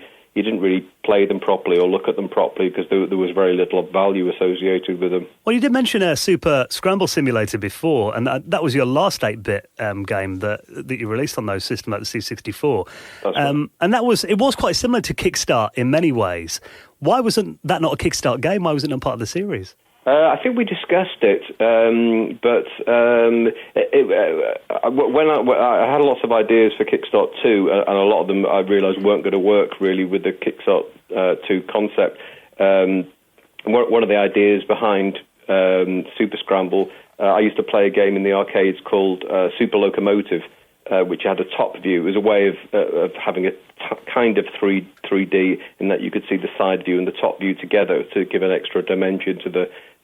D: play them properly or look at them properly because there was very little value associated with them.
A: Well, you did mention a Super Scramble Simulator before, and that was your last 8-bit game that you released on those systems, like the C64.
D: That's right.
A: And it was quite similar to Kikstart in many ways. Why wasn't that not a Kikstart game? Why was it not part of the series?
D: I think we discussed it, but when I had lots of ideas for Kikstart 2, and a lot of them I realised weren't going to work really with the Kikstart 2 concept. One of the ideas behind Super Scramble, I used to play a game in the arcades called Super Locomotive, which had a top view. It was a way of having a kind of 3D in that you could see the side view and the top view together to give an extra dimension to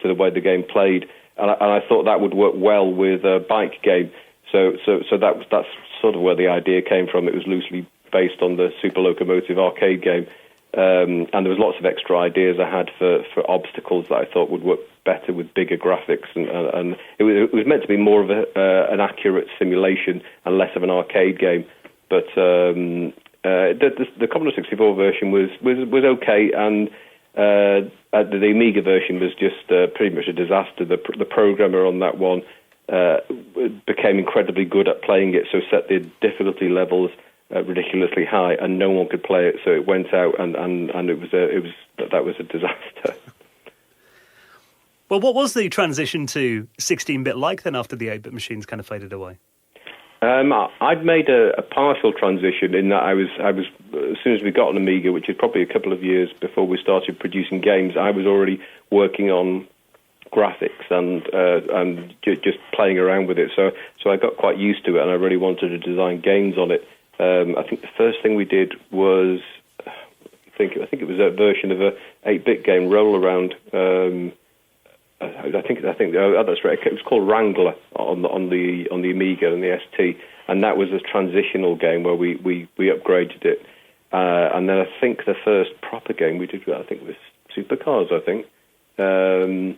D: the way the game played. And I thought that would work well with a bike game. So that's sort of where the idea came from. It was loosely based on the Super Locomotive arcade game. And there was lots of extra ideas I had for obstacles that I thought would work better with bigger graphics, and it was meant to be more of an accurate simulation and less of an arcade game. But the Commodore 64 version was okay, and the Amiga version was just pretty much a disaster. The programmer on that one became incredibly good at playing it, so set the difficulty levels ridiculously high, and no one could play it. So it went out, and it was a disaster.
A: Well, what was the transition to 16-bit like then after the 8-bit machines kind of faded away?
D: I'd made a partial transition in that I was as soon as we got an Amiga, which is probably a couple of years before we started producing games, I was already working on graphics and just playing around with it. So I got quite used to it, and I really wanted to design games on it. I think the first thing we did was I think it was a version of a 8-bit game, Roll Around. I think that's right. It was called Wrangler on the Amiga and the ST, and that was a transitional game where we upgraded it. And then I think the first proper game we did, I think, was Supercars. I think, and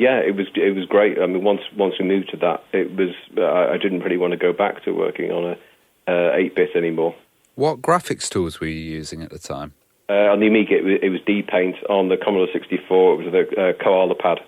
D: yeah, it was great. I mean, once we moved to that, it was I didn't really want to go back to working on a 8-bit anymore.
B: What graphics tools were you using at the time?
D: On the Amiga, it was D-Paint. On the Commodore 64, it was the Koala Pad.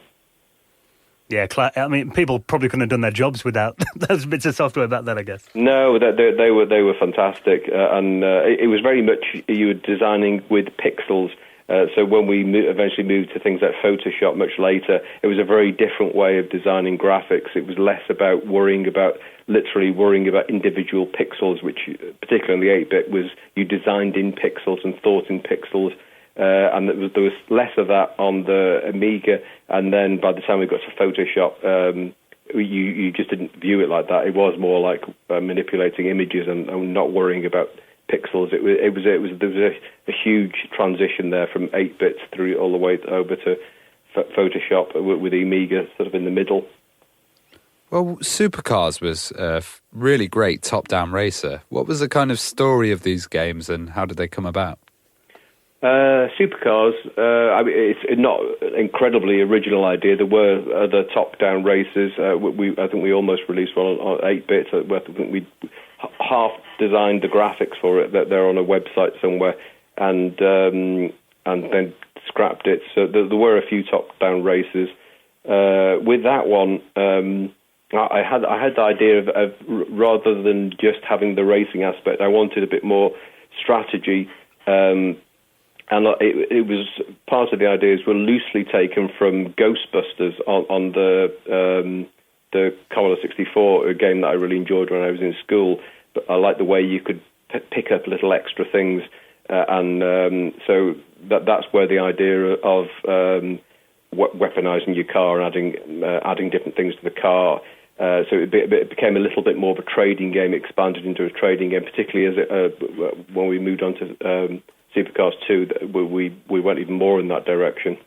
A: Yeah, I mean, people probably couldn't have done their jobs without those bits of software back then, I guess.
D: No, they were fantastic, and it was very much you were designing with pixels. So when we eventually moved to things like Photoshop much later, it was a very different way of designing graphics. It was less about worrying about individual pixels, which particularly on the 8-bit was you designed in pixels and thought in pixels. And there was less of that on the Amiga, and then by the time we got to Photoshop, you just didn't view it like that. It was more like manipulating images and not worrying about pixels. There was a huge transition there from 8-bits through all the way over to Photoshop with the Amiga sort of in the middle.
B: Well, Supercars was a really great top-down racer. What was the kind of story of these games, and how did they come about?
D: Supercars, I mean, it's not an incredibly original idea. There were other top-down races. I think we almost released one on 8-bit. I think we half designed the graphics for it. That they're on a website somewhere, and then scrapped it. So there were a few top-down races. With that one, I had the idea of rather than just having the racing aspect, I wanted a bit more strategy. And it was part of the ideas were loosely taken from Ghostbusters on the Commodore 64, a game that I really enjoyed when I was in school. But I liked the way you could pick up little extra things, and so that's where the idea of weaponizing your car and adding different things to the car. So it became a little bit more of a trading game, expanded into a trading game, particularly as when we moved on to Supercars 2, we went even more in that direction.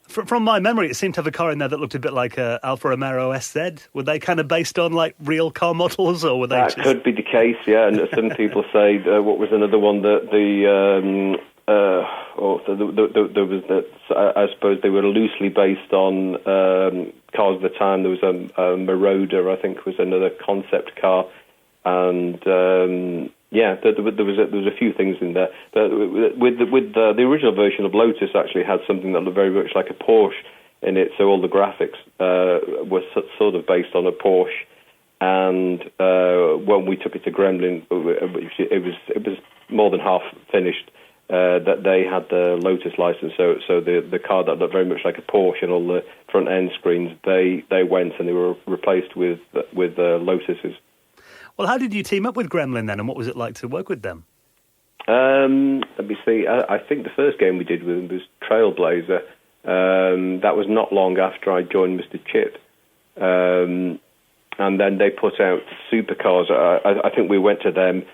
A: From my memory, it seemed to have a car in there that looked a bit like a Alfa Romeo SZ. Were they kind of based on like real car models, or were they? That
D: could be the case, yeah. And some people say what was another one that there was that I suppose they were loosely based on cars of the time. There was a Marauder, I think, was another concept car, and. Yeah, there was a few things in there. But with the original version of Lotus actually had something that looked very much like a Porsche in it. So all the graphics were sort of based on a Porsche. And when we took it to Gremlin, it was more than half finished. That they had the Lotus license, so the car that looked very much like a Porsche and all the front end screens, they went and they were replaced with Lotuses.
A: Well, how did you team up with Gremlin then, and what was it like to work with them?
D: Let me see. I think the first game we did with them was Trailblazer. That was not long after I joined Mr. Chip. And then they put out Supercars. I think we went to them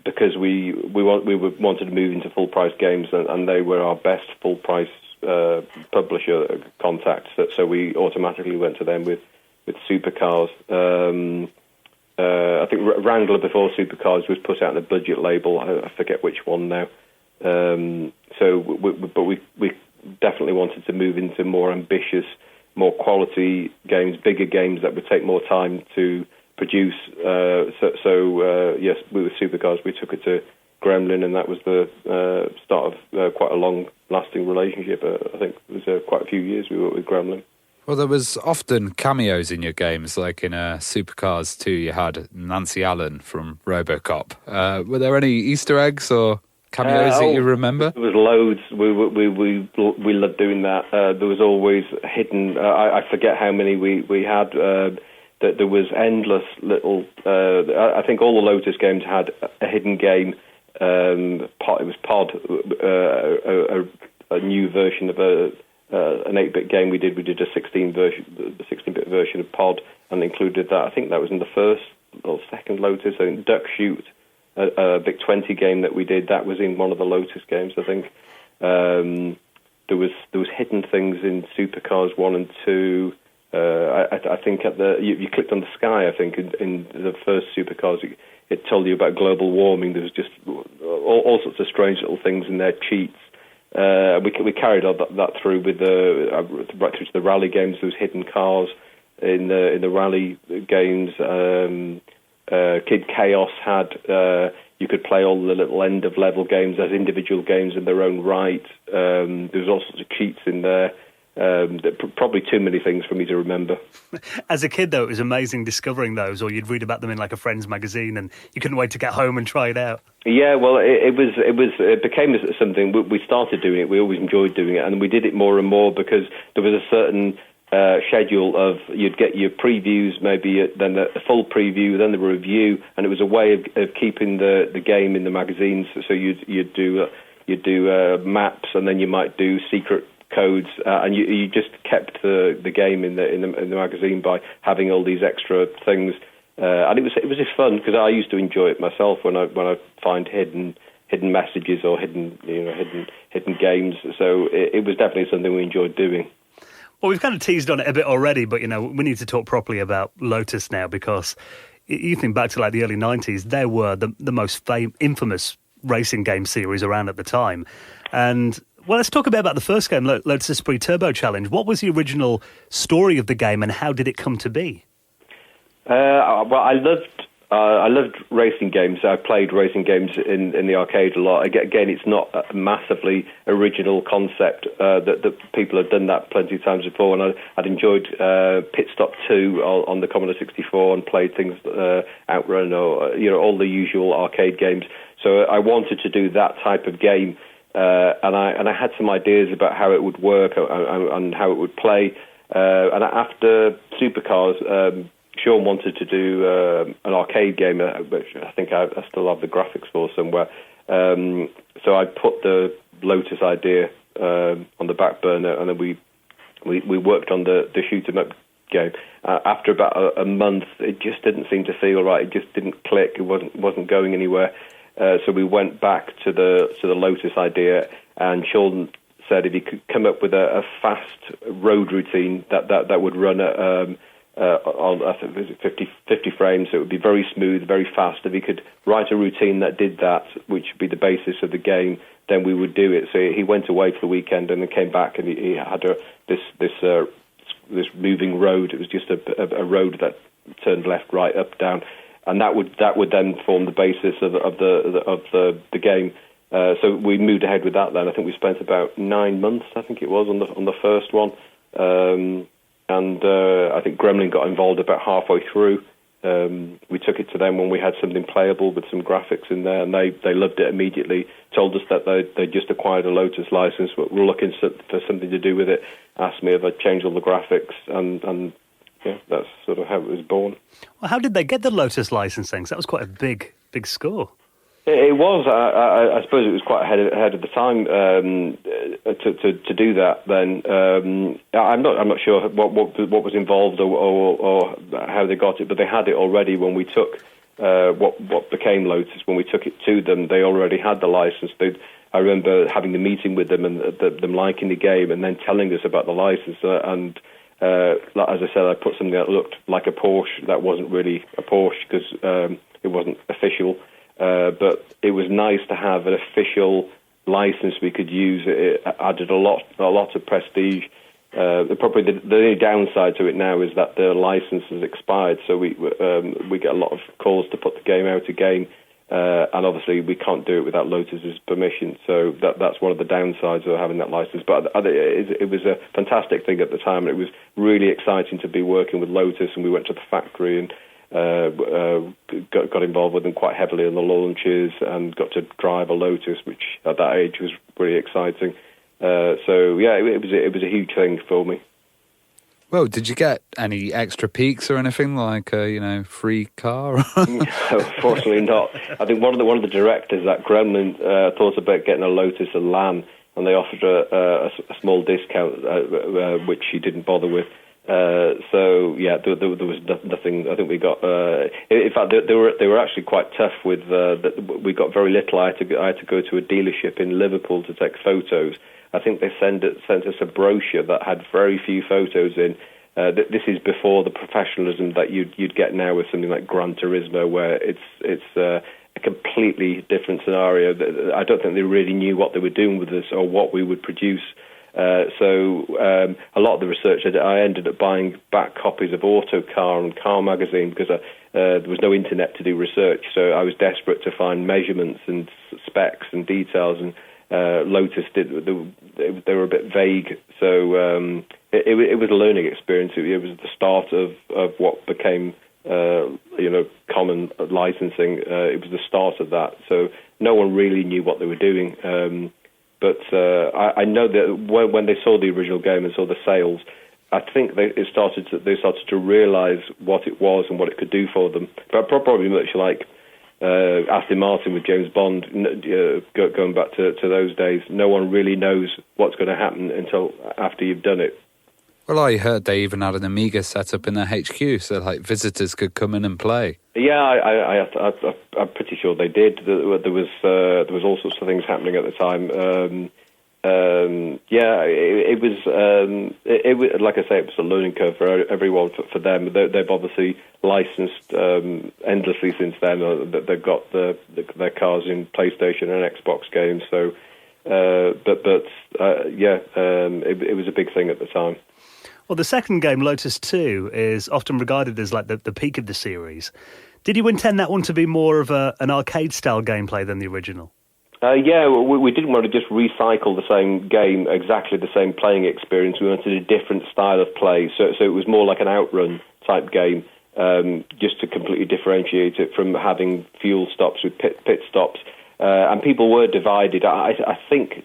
D: because we wanted to move into full-price games, and they were our best full-price publisher contact. So we automatically went to them with Supercars. I think Wrangler before Supercars was put out on a budget label. I forget which one now. But we definitely wanted to move into more ambitious, more quality games, bigger games that would take more time to produce. Yes, with Supercars, we took it to Gremlin, and that was the start of quite a long-lasting relationship. I think it was quite a few years we worked with Gremlin.
B: Well, there was often cameos in your games, like in Supercars 2, you had Nancy Allen from RoboCop. Were there any Easter eggs or cameos that you remember?
D: There was loads. We loved doing that. There was always hidden. I forget how many we had. That there was endless little. I think all the Lotus games had a hidden game. It was Pod, a new version of an 8-bit game we did. We did a 16-bit version of Pod, and included that. I think that was in the first or second Lotus. I think Duck Shoot, a Big 20 game that we did, that was in one of the Lotus games, I think. There was hidden things in Supercars 1 and 2. I think you clicked on the sky, I think, in the first Supercars, it told you about global warming. There was just all sorts of strange little things in there, cheats. We carried on that through with right through to the rally games. There was hidden cars in the rally games. Kid Chaos had you could play all the little end of level games as individual games in their own right. There was all sorts of cheats in there. Probably too many things for me to remember.
A: As a kid, though, it was amazing discovering those, or you'd read about them in like a friend's magazine, and you couldn't wait to get home and try it out.
D: Yeah, well, it became something. We started doing it. We always enjoyed doing it, and we did it more and more because there was a certain schedule of you'd get your previews, maybe then a full preview, then the review, and it was a way of keeping the game in the magazines. So you'd do maps, and then you might do secret codes, and you just kept the game in the magazine by having all these extra things, and it was just fun because I used to enjoy it myself when I find hidden messages or hidden games. So it was definitely something we enjoyed doing.
A: Well, we've kind of teased on it a bit already, but we need to talk properly about Lotus now, because you think back to like the early 90s, there were the most infamous racing game series around at the time, and well, let's talk a bit about the first game, Lotus Esprit Turbo Challenge. What was the original story of the game, and how did it come to be?
D: Well, I loved racing games. I played racing games in the arcade a lot. Again, it's not a massively original concept. That people have done that plenty of times before, and I'd enjoyed Pit Stop 2 on the Commodore 64 and played things Outrun or all the usual arcade games. So I wanted to do that type of game. And I had some ideas about how it would work and how it would play. And after Supercars, Sean wanted to do an arcade game, which I think I still have the graphics for somewhere. So I put the Lotus idea on the back burner, and then we worked on the shoot 'em up game. After about a month, it just didn't seem to feel right. It just didn't click. It wasn't going anywhere. So we went back to the Lotus idea, and Sean said if he could come up with a fast road routine that would run at on I think it was 50 frames, so it would be very smooth, very fast. If he could write a routine that did that, which would be the basis of the game, then we would do it. So he went away for the weekend and then came back, and he had this moving road. It was just a road that turned left, right, up, down. And that would then form the basis of the game. So we moved ahead with that. Then I think we spent about 9 months, I think it was, on the first one, and I think Gremlin got involved about halfway through. We took it to them when we had something playable with some graphics in there, and they loved it immediately. Told us that they just acquired a Lotus license, but were looking for something to do with it. Asked me if I'd change all the graphics, and yeah, that's sort of how it was born.
A: Well, how did they get the Lotus licensing? 'Cause that was quite a big score.
D: It was. I suppose it was quite ahead of the time to do that. Then I'm not sure what was involved or how they got it, but they had it already when we took what became Lotus. When we took it to them, they already had the license. I remember having the meeting with them and them liking the game, and then telling us about the license and. As I said, I put something that looked like a Porsche that wasn't really a Porsche because it wasn't official. But it was nice to have an official license we could use. It added a lot of prestige. Probably the only downside to it now is that the license has expired, so we get a lot of calls to put the game out again. And obviously, we can't do it without Lotus's permission. So that's one of the downsides of having that license. But it was a fantastic thing at the time. It was really exciting to be working with Lotus, and we went to the factory and got involved with them quite heavily on the launches, and got to drive a Lotus, which at that age was really exciting. So yeah, it was a huge thing for me.
B: Well, did you get any extra peaks or anything, like a free car?
D: Unfortunately not. I think one of the directors at Gremlin thought about getting a Lotus and LAN, and they offered a small discount, which she didn't bother with. So yeah, there was nothing. I think we got. In fact, they were actually quite tough with. We got very little. I had to go to a dealership in Liverpool to take photos. I think they sent us a brochure that had very few photos in. This is before the professionalism that you'd get now with something like Gran Turismo, where it's a completely different scenario. I don't think they really knew what they were doing with us or what we would produce. So a lot of the research I ended up buying back copies of Autocar and Car Magazine because there was no internet to do research. So I was desperate to find measurements and specs and details, and Lotus they were a bit vague. So it was a learning experience. It was the start of what became common licensing. It was the start of that. So no one really knew what they were doing. But I know that when they saw the original game and saw the sales, I think they started to realise what it was and what it could do for them. But probably much like Aston Martin with James Bond, going back to those days, no one really knows what's going to happen until after you've done it.
B: Well, I heard they even had an Amiga set up in their HQ, so like visitors could come in and play. Yeah,
D: I'm pretty sure they did. There was all sorts of things happening at the time. It was like I say, it was a learning curve for everyone. For them, they've obviously licensed endlessly since then. They've got their cars in PlayStation and Xbox games. So, it was a big thing at the time.
A: Well, the second game, Lotus 2, is often regarded as like the peak of the series. Did you intend that one to be more of an arcade-style gameplay than the original?
D: We didn't want to just recycle the same game, exactly the same playing experience. We wanted a different style of play. So it was more like an outrun type game, just to completely differentiate it from having fuel stops with pit stops. And people were divided. I think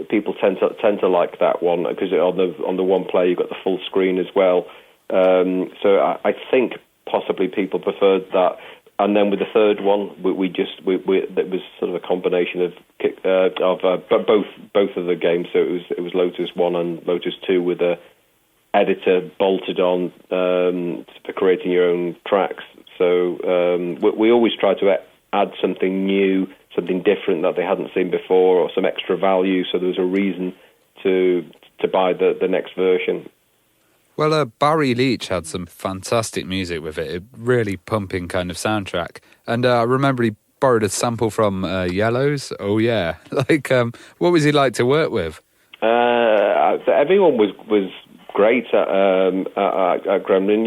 D: people tend to like that one because on the one player you've got the full screen as well. So I think possibly people preferred that. And then with the third one, it was sort of a combination of both of the games. So it was Lotus 1 and Lotus 2 with a editor bolted on for creating your own tracks. So we always try to add something new, something different that they hadn't seen before, or some extra value. So there was a reason to buy the next version.
B: Well, Barry Leach had some fantastic music with it, a really pumping kind of soundtrack. And I remember he borrowed a sample from Yellows. Oh, yeah. What was he like to work with?
D: Everyone was great at Gremlin,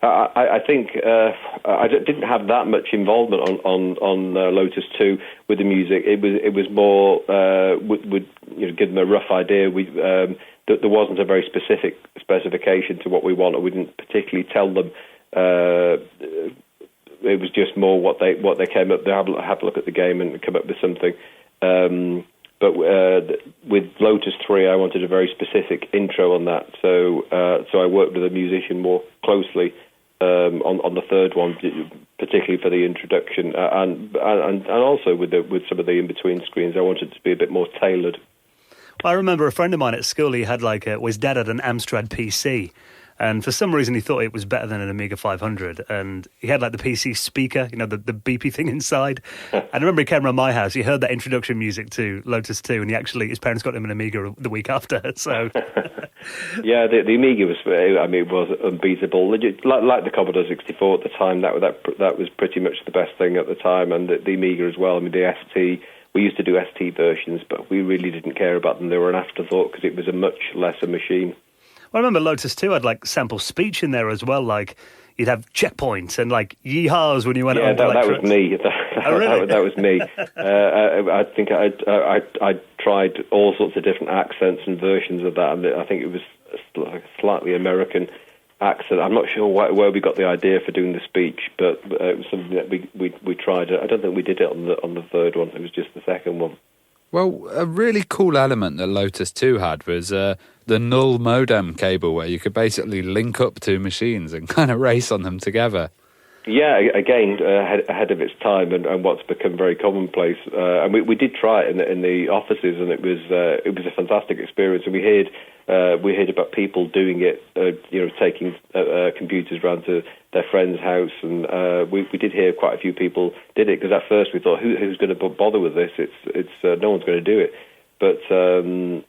D: I think I didn't have that much involvement on Lotus 2 with the music. It was more would give them a rough idea. There wasn't a very specific specification to what we wanted. We didn't particularly tell them. It was just more what they came up. They have a look at the game and come up with something. But with Lotus 3, I wanted a very specific intro on that. So I worked with a musician more closely on the third one, particularly for the introduction, and also with some of the in between screens. I wanted it to be a bit more tailored.
A: I remember a friend of mine at school, he had his dad had an Amstrad PC, and for some reason he thought it was better than an Amiga 500, and he had the PC speaker, the beepy thing inside. And I remember he came around my house, he heard that introduction music to Lotus 2, and his parents got him an Amiga the week after, so...
D: Yeah, the Amiga was unbeatable. Like the Commodore 64 at the time, that was pretty much the best thing at the time, and the Amiga as well. The ST... We used to do ST versions, but we really didn't care about them. They were an afterthought because it was a much lesser machine.
A: Well, I remember Lotus 2 had sample speech in there as well. you'd have checkpoints and like yeehaws when you went
D: Yeah,
A: on.
D: that was me.
A: Oh, really?
D: That was me. I think I tried all sorts of different accents and versions of that, and I think it was a slightly American accent. I'm not sure where we got the idea for doing the speech, but it was something that we tried. I don't think we did it on the third one. It was just the second one.
B: Well, a really cool element that Lotus 2 had was the Null modem cable, where you could basically link up two machines and kind of race on them together.
D: Yeah, again, ahead of its time, and what's become very commonplace. And we did try it in the offices, and it was a fantastic experience. And we heard about people doing it, taking computers round to their friend's house, and we did hear quite a few people did it, because at first we thought, who's going to bother with this? It's no one's going to do it. But it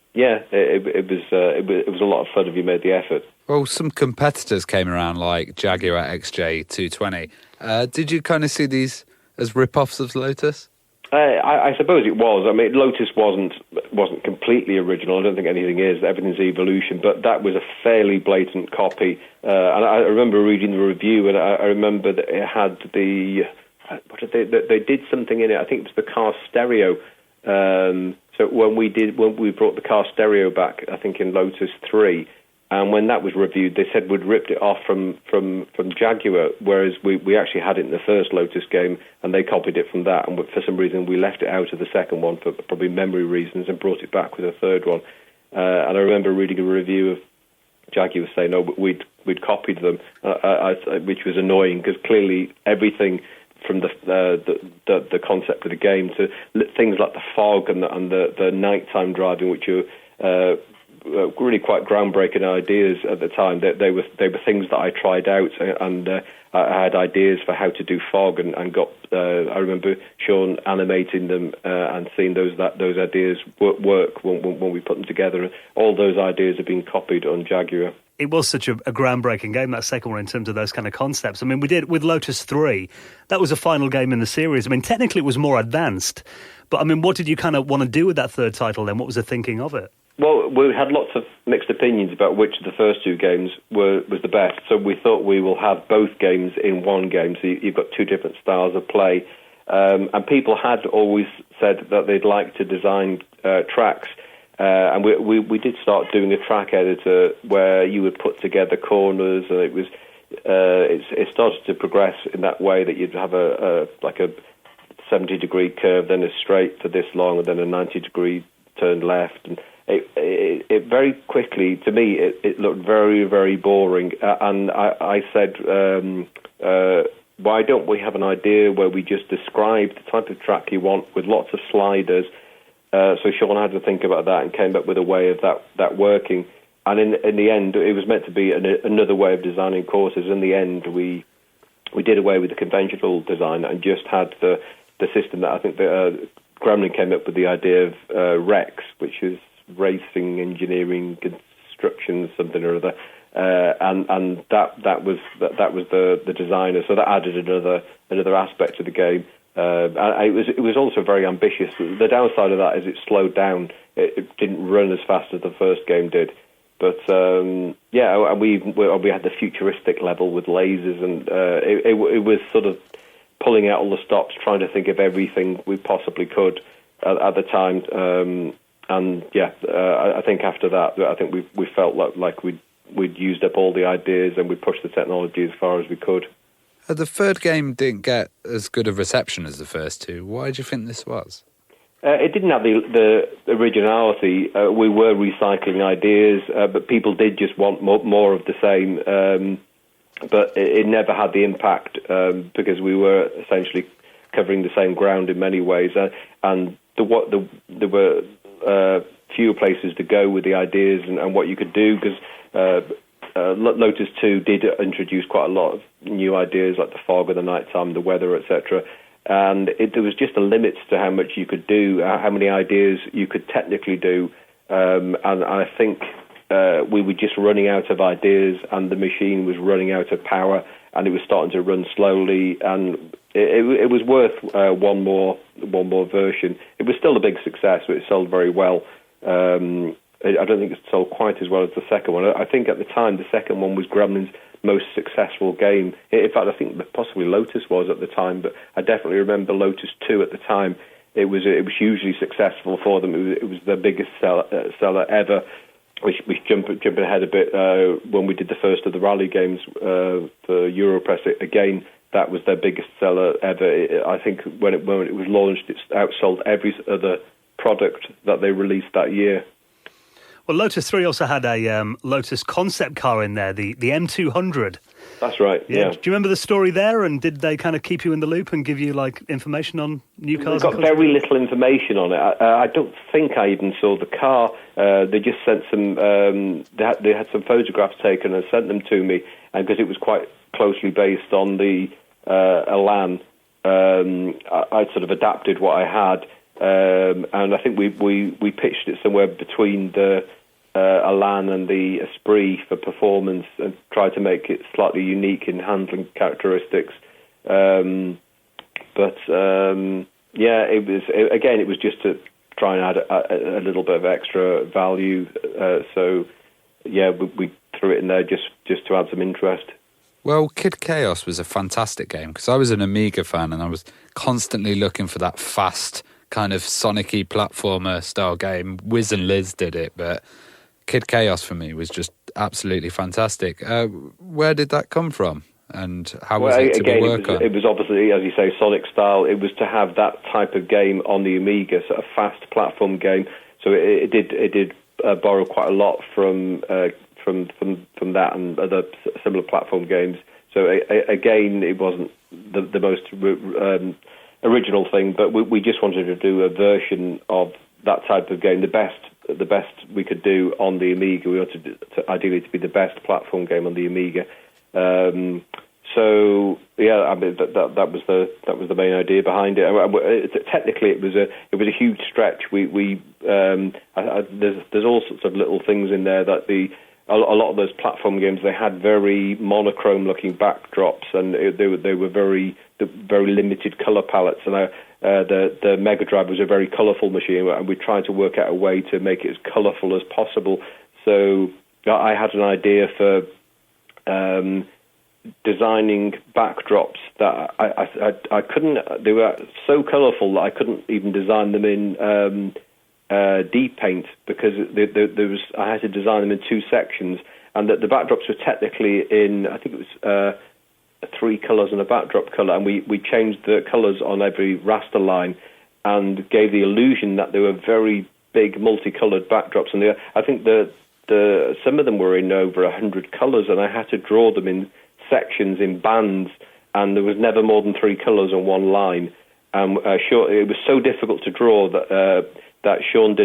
D: was a lot of fun if you made the effort.
B: Well, some competitors came around, like Jaguar XJ220. Did you kind of see these as rip-offs of Lotus?
D: I suppose it was. I mean, Lotus wasn't completely original. I don't think anything is. Everything's evolution. But that was a fairly blatant copy. And I remember reading the review, and I remember that it had they did something in it. I think it was the car stereo. So when we brought the car stereo back, I think in Lotus 3. And when that was reviewed, they said we'd ripped it off from Jaguar, whereas we actually had it in the first Lotus game, and they copied it from that. And for some reason, we left it out of the second one for probably memory reasons, and brought it back with a third one. And I remember reading a review of Jaguar saying, "No, we'd copied them," which was annoying, because clearly everything from the concept of the game to things like the fog and the nighttime driving, which are really quite groundbreaking ideas at the time. They were things that I tried out, and I had ideas for how to do fog, and got. I remember Sean animating them and seeing those ideas work when we put them together. All those ideas have been copied on Jaguar.
A: It was such a groundbreaking game, that second one, in terms of those kind of concepts. I mean, we did with Lotus 3. That was a final game in the series. I mean, technically it was more advanced, but I mean, what did you kind of want to do with that third title then? What was the thinking of it?
D: Well, we had lots of mixed opinions about which of the first two games was the best, so we thought we will have both games in one game, so you've got two different styles of play. And people had always said that they'd like to design tracks, and we did start doing a track editor where you would put together corners, and it started to progress in that way, that you'd have a 70-degree curve, then a straight for this long, and then a 90-degree turn left, and it very quickly, to me, it looked very, very boring. And I said, why don't we have an idea where we just describe the type of track you want with lots of sliders? So Sean had to think about that and came up with a way of that working. And in the end, it was meant to be another way of designing courses. In the end, we did away with the conventional design and just had the system that I think Gremlin came up with the idea of REX, which is Racing Engineering Construction something or other, and that was the designer. So that added another aspect to the game. It was also very ambitious. The downside of that is it slowed down. It didn't run as fast as the first game did. But and we had the futuristic level with lasers, and it was sort of pulling out all the stops, trying to think of everything we possibly could at the time. I think after that, I think we felt like we'd used up all the ideas, and we pushed the technology as far as we could.
B: The third game didn't get as good a reception as the first two. Why do you think this was?
D: It didn't have the originality. We were recycling ideas, but people did just want more of the same. But it never had the impact because we were essentially covering the same ground in many ways, and there were fewer places to go with the ideas and what you could do, because Lotus 2 did introduce quite a lot of new ideas, like the fog of the nighttime, the weather, etc. And there was just a limit to how much you could do, how many ideas you could technically do, and I think we were just running out of ideas, and the machine was running out of power, and it was starting to run slowly, and it was worth one more version. It was still a big success, but it sold very well. I don't think it sold quite as well as the second one. I think at the time the second one was Gremlin's most successful game. In fact, I think possibly Lotus was at the time, but I definitely remember Lotus 2 at the time. It was hugely successful for them. It was their biggest seller ever. We jumping ahead a bit when we did the first of the rally games for Europress. Again, that was their biggest seller ever. I think when it was launched, it outsold every other product that they released that year.
A: Well, Lotus 3 also had a Lotus concept car in there, the M200.
D: That's right, yeah.
A: Do you remember the story there, and did they kind of keep you in the loop and give you, like, information on new cars?
D: We got very little information on it. I don't think I even saw the car. They just sent some... They had some photographs taken and sent them to me, and because it was quite closely based on the Elan, I sort of adapted what I had. And I think we pitched it somewhere between the Elan and the Esprit for performance and tried to make it slightly unique in handling characteristics. Yeah, it was just to try and add a little bit of extra value. So yeah, we threw it in there just to add some interest.
B: Well, Kid Chaos was a fantastic game because I was an Amiga fan and I was constantly looking for that fast kind of Sonic-y platformer style game. Wiz and Liz did it, but Kid Chaos for me was just absolutely fantastic. Where did that come from, and how was it to work on?
D: It was obviously, as you say, Sonic style. It was to have that type of game on the Amiga, sort of fast platform game. So it did borrow quite a lot from that and other similar platform games. So again, it wasn't the most original thing, but we just wanted to do a version of that type of game, the best we could do on the Amiga. We wanted to ideally to be the best platform game on the Amiga. So yeah, I mean that was the main idea behind it. Technically, it was a huge stretch. There's all sorts of little things in there that a lot of those platform games, they had very monochrome looking backdrops, and they were very limited color palettes. And the Mega Drive was a very colorful machine, and we tried to work out a way to make it as colorful as possible. So I had an idea for designing backdrops that I couldn't. They were so colorful that I couldn't even design them in deep paint, because I had to design them in two sections, and the backdrops were technically in, I think it was 3 colours and a backdrop colour, and we changed the colours on every raster line and gave the illusion that they were very big multicoloured backdrops. And I think some of them were in over 100 colours, and I had to draw them in sections, in bands, and there was never more than 3 colours on one line. Sure, it was so difficult to draw that Sean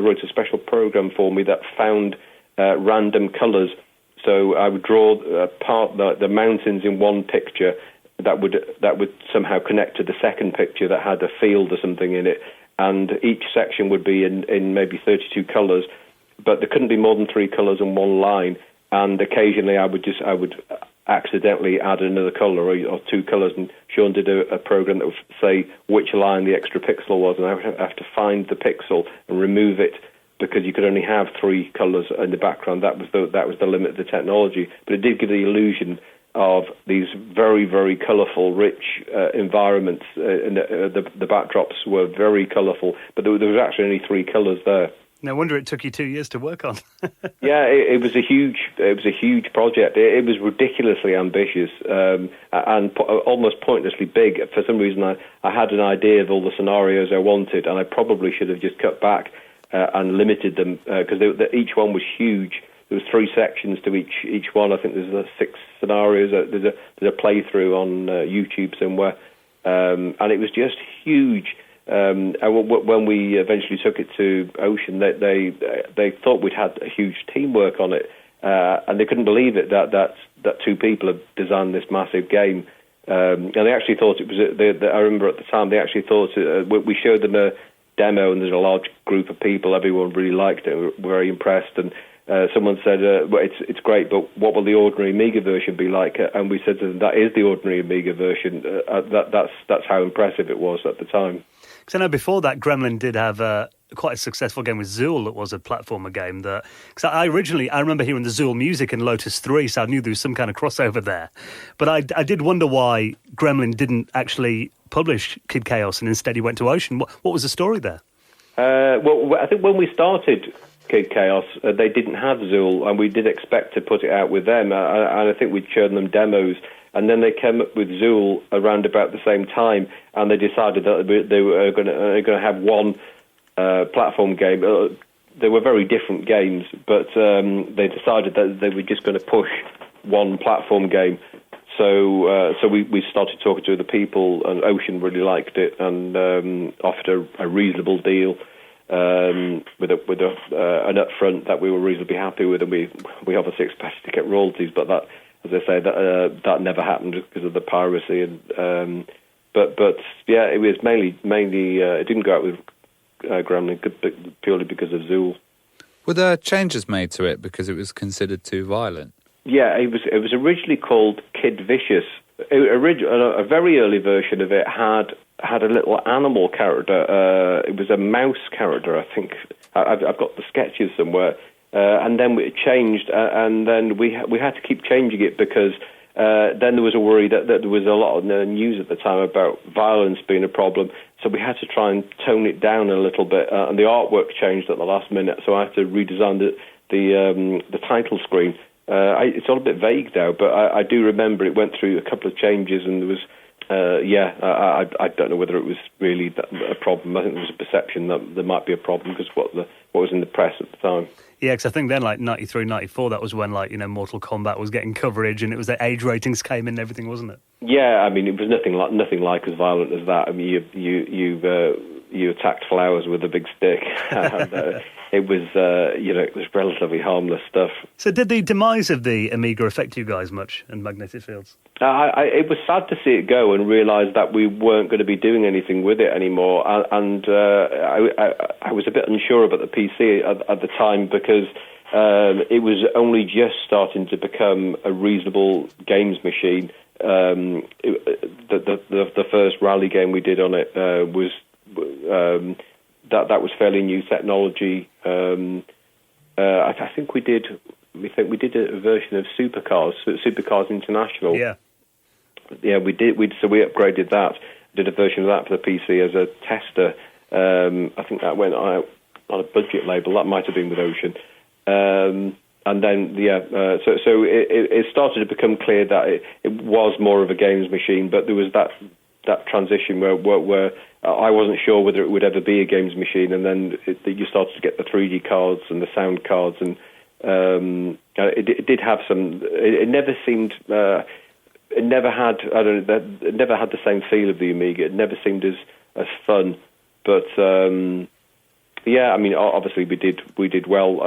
D: wrote a special program for me that found random colours. So I would draw the mountains in one picture that would somehow connect to the second picture that had a field or something in it, and each section would be in maybe 32 colours, but there couldn't be more than 3 colours on one line. And occasionally I would accidentally add another colour or 2 colours, and Sean did a program that would say which line the extra pixel was, and I would have to find the pixel and remove it, because you could only have 3 colours in the background. That was the limit of the technology, but it did give the illusion of these very, very colourful, rich environments, and the backdrops were very colourful, but there was actually only 3 colours there.
A: No wonder it took you 2 years to work on.
D: Yeah, it was a huge project. It was ridiculously ambitious and almost pointlessly big. For some reason, I had an idea of all the scenarios I wanted, and I probably should have just cut back and limited them, because each one was huge. There was 3 sections to each one. I think there's 6 scenarios. There's a playthrough on YouTube somewhere, and it was just huge. And when we eventually took it to Ocean, they thought we'd had a huge teamwork on it, and they couldn't believe it that 2 people had designed this massive game. And they actually thought it was. I remember at the time they actually thought we showed them a demo, and there's a large group of people. Everyone really liked it. We were very impressed, and someone said, well, it's great, but what will the ordinary Amiga version be like? And we said to them, that is the ordinary Amiga version. That's how impressive it was at the time.
A: Because I know before that, Gremlin did have quite a successful game with Zool that was a platformer game. Because I remember hearing the Zool music in Lotus 3, so I knew there was some kind of crossover there. But I did wonder why Gremlin didn't actually publish Kid Chaos and instead he went to Ocean. What was the story there?
D: Well, I think when we started Kid Chaos, they didn't have Zool, and we did expect to put it out with them. And I think we'd shown them demos, and then they came up with Zool around about the same time, and they decided that they were going to have one platform game. They were very different games, but they decided that they were just going to push one platform game. So we started talking to other people, and Ocean really liked it and offered a reasonable deal with an upfront that we were reasonably happy with, and we obviously expected to get royalties, but that, as I say, that never happened because of the piracy. And but yeah, it was mainly it didn't go out with Gremlin purely because of Zool.
B: Were there changes made to it because it was considered too violent?
D: Yeah, it was originally called Kid Vicious. A very early version of it had a little animal character. It was a mouse character, I think. I've got the sketches somewhere. And then it changed, and then we had to keep changing it because then there was a worry that there was a lot of news at the time about violence being a problem. So we had to try and tone it down a little bit, and the artwork changed at the last minute. So I had to redesign the title screen. It's all a bit vague now, but I do remember it went through a couple of changes, and there was, I don't know whether it was really a problem. I think there was a perception that there might be a problem because what was in the press at the time.
A: Yeah, because I think then, like 93, 94, that was when Mortal Kombat was getting coverage, and it was the age ratings came in and everything, wasn't it?
D: Yeah, I mean, it was nothing like as violent as that. I mean, you attacked flowers with a big stick. And, it was, it was relatively harmless stuff.
A: So did the demise of the Amiga affect you guys much and Magnetic Fields?
D: It was sad to see it go and realise that we weren't going to be doing anything with it anymore. And I was a bit unsure about the PC at the time because it was only just starting to become a reasonable games machine. The first rally game we did on it was... That was fairly new technology. I think we did a version of Supercars International.
A: Yeah,
D: we did. So we upgraded that. Did a version of that for the PC as a tester. I think that went on a budget label. That might have been with Ocean. And then so it started to become clear that it was more of a games machine, but there was that transition where I wasn't sure whether it would ever be a games machine, and then you started to get the 3D cards and the sound cards, and it did have some. It never seemed. It never had. I don't know. It never had the same feel of the Amiga. It never seemed as fun. But yeah, I mean, obviously we did well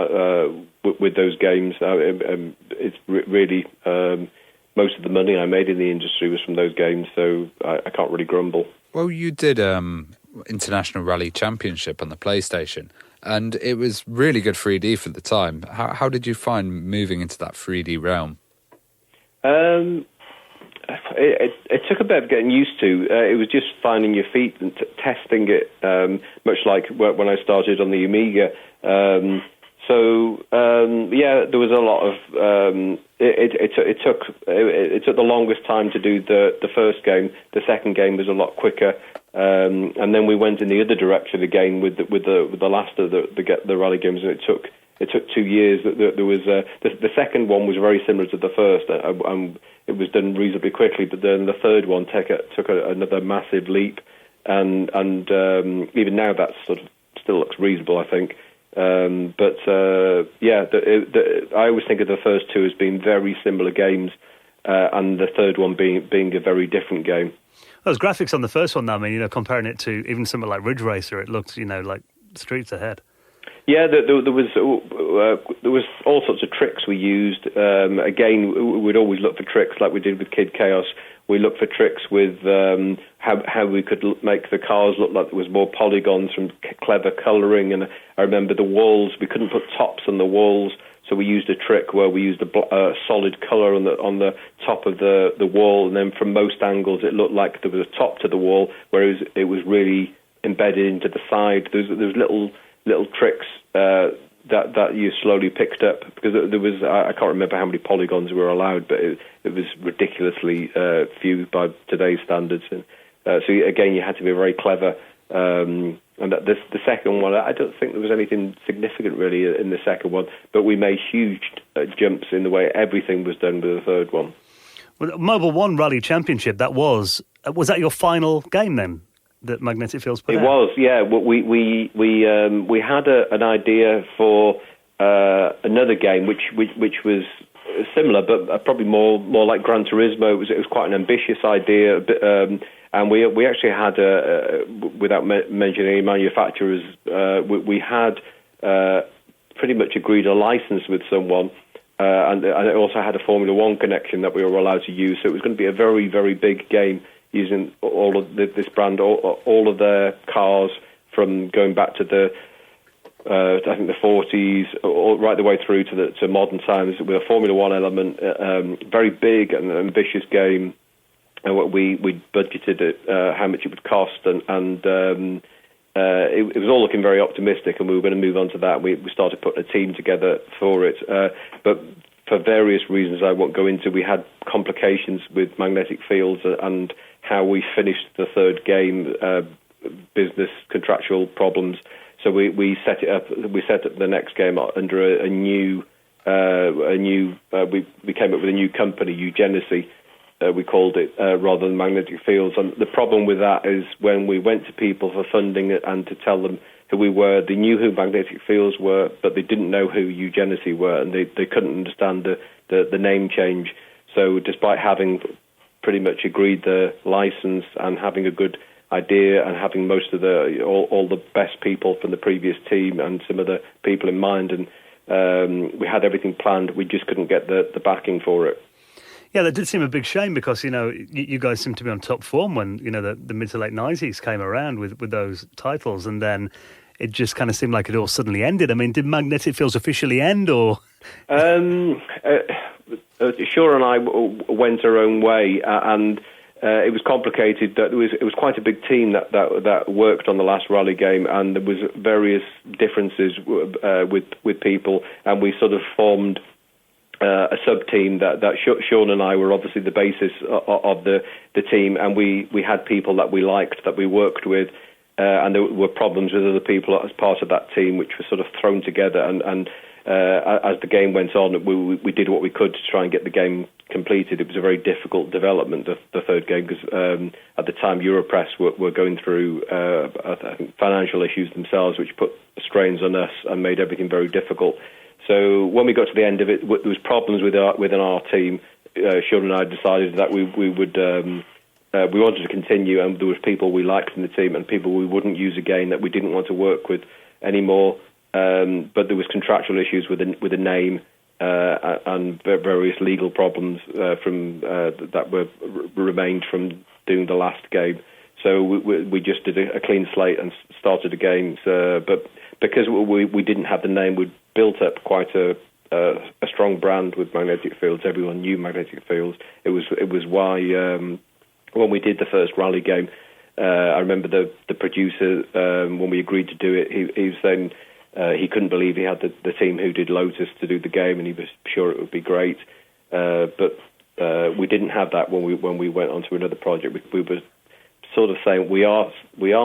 D: with those games. It's really. Most of the money I made in the industry was from those games, so I can't really grumble.
B: Well, you did International Rally Championship on the PlayStation, and it was really good 3D for the time. How did you find moving into that 3D realm?
D: It took a bit of getting used to. It was just finding your feet and testing it, much like when I started on the Amiga. There was a lot of. It took the longest time to do the first game. The second game was a lot quicker, and then we went in the other direction again with the last of the rally games, and it took 2 years. There was the second one was very similar to the first, and it was done reasonably quickly. But then the third one took another massive leap, and even now that sort of still looks reasonable, I think. I always think of the first two as being very similar games, and the third one being a very different game.
A: Those graphics on the first one, I mean, comparing it to even something like Ridge Racer, it looked, like streets ahead.
D: Yeah, there was all sorts of tricks we used. Again, we'd always look for tricks like we did with Kid Chaos. We looked for tricks with how we could make the cars look like there was more polygons from clever colouring. And I remember the walls, we couldn't put tops on the walls, so we used a trick where we used a solid colour on the top of the wall, and then from most angles it looked like there was a top to the wall, whereas it was really embedded into the side. There's little tricks that you slowly picked up, because there was, I can't remember how many polygons were allowed, but it was ridiculously few by today's standards. And so again, you had to be very clever. And the second one, I don't think there was anything significant really in the second one, but we made huge jumps in the way everything was done with the third one.
A: Well, Mobile One Rally Championship, was that your final game then that Magnetic Fields put out?
D: It was, yeah. We had an idea for another game which was similar, but probably more like Gran Turismo. It was quite an ambitious idea, and we actually had, without mentioning any manufacturers, we had pretty much agreed a license with someone, and it also had a Formula One connection that we were allowed to use. So it was going to be a very, very big game, using all of this brand, all of their cars, from going back to the I think the 40s, right the way through to modern times, with a Formula One element. Very big and ambitious game. And what we budgeted it, how much it would cost, and it was all looking very optimistic, and we were going to move on to that. We started putting a team together for it, but for various reasons I won't go into, we had complications with magnetic fields and how we finished the third game, business contractual problems. So we set it up. We set up the next game under a new. We came up with a new company, Eugenesy. We called it, rather than magnetic fields. And the problem with that is when we went to people for funding and to tell them who we were, they knew who magnetic fields were, but they didn't know who Eugenesy were, and they couldn't understand the name change. So despite having pretty much agreed the license and having a good idea and having most of all the best people from the previous team and some other people in mind, and we had everything planned, we just couldn't get the backing for it.
A: Yeah, that did seem a big shame, because, you guys seemed to be on top form when, the mid to late 90s came around with those titles, and then it just kind of seemed like it all suddenly ended. I mean, did Magnetic Fields officially end, or...?
D: Shaw and I went our own way, and it was complicated. That it was quite a big team that worked on the last rally game, and there was various differences with people, and we sort of formed a sub-team that Sean and I were obviously the basis of the team, and we had people that we liked, that we worked with, and there were problems with other people as part of that team, which was sort of thrown together, and as the game went on, we did what we could to try and get the game completed. It was a very difficult development, the third game, because at the time Europress were going through I think financial issues themselves, which put strains on us and made everything very difficult. So when we got to the end of it, there was problems within our team. Sean and I decided that we would we wanted to continue, and there was people we liked in the team and people we wouldn't use again that we didn't want to work with anymore. But there was contractual issues with the name and various legal problems that remained from doing the last game. So we just did a clean slate and started again. But because we didn't have the name, we'd built up quite a strong brand with magnetic fields. Everyone knew magnetic fields. It was why when we did the first rally game, I remember the producer, when we agreed to do it, he was saying he couldn't believe he had the team who did Lotus to do the game, and he was sure it would be great. But we didn't have that when we went on to another project. We were sort of saying we are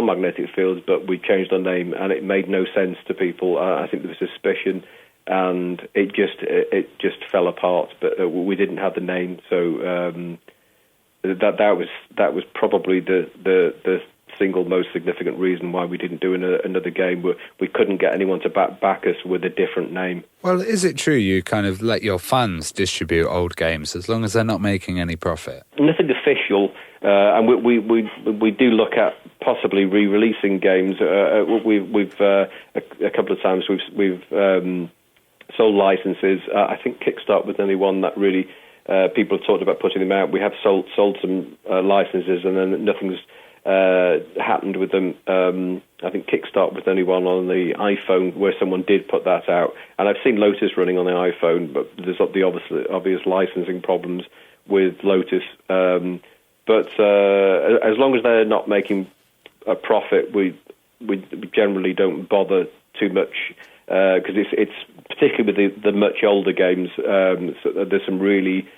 D: magnetic fields, but we changed our name, and it made no sense to people. I think there was suspicion, and it just fell apart. But we didn't have the name, so that was probably the single most significant reason why we didn't do another game. We couldn't get anyone to back us with a different name.
B: Well, is it true you kind of let your fans distribute old games as long as they're not making any profit? Nothing
D: official, and we do look at possibly re-releasing games. We've a couple of times we've sold licenses. I think Kikstart was the only one that really people have talked about putting them out. We have sold some licenses, and then nothing's happened with them. I think Kikstart was the only one on the iPhone where someone did put that out, and I've seen Lotus running on the iPhone, but there's the obvious licensing problems with Lotus. But as long as they're not making a profit, we generally don't bother too much because it's particularly with the much older games. So there's some really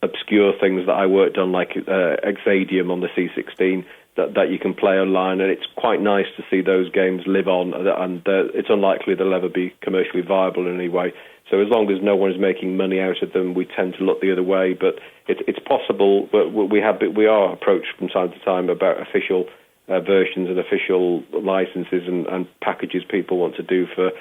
D: obscure things that I worked on, like Exadium on the C16, that you can play online, and it's quite nice to see those games live on, and it's unlikely they'll ever be commercially viable in any way. So as long as no one is making money out of them, we tend to look the other way. But it's possible. But we are approached from time to time about official versions and official licenses and packages people want to do for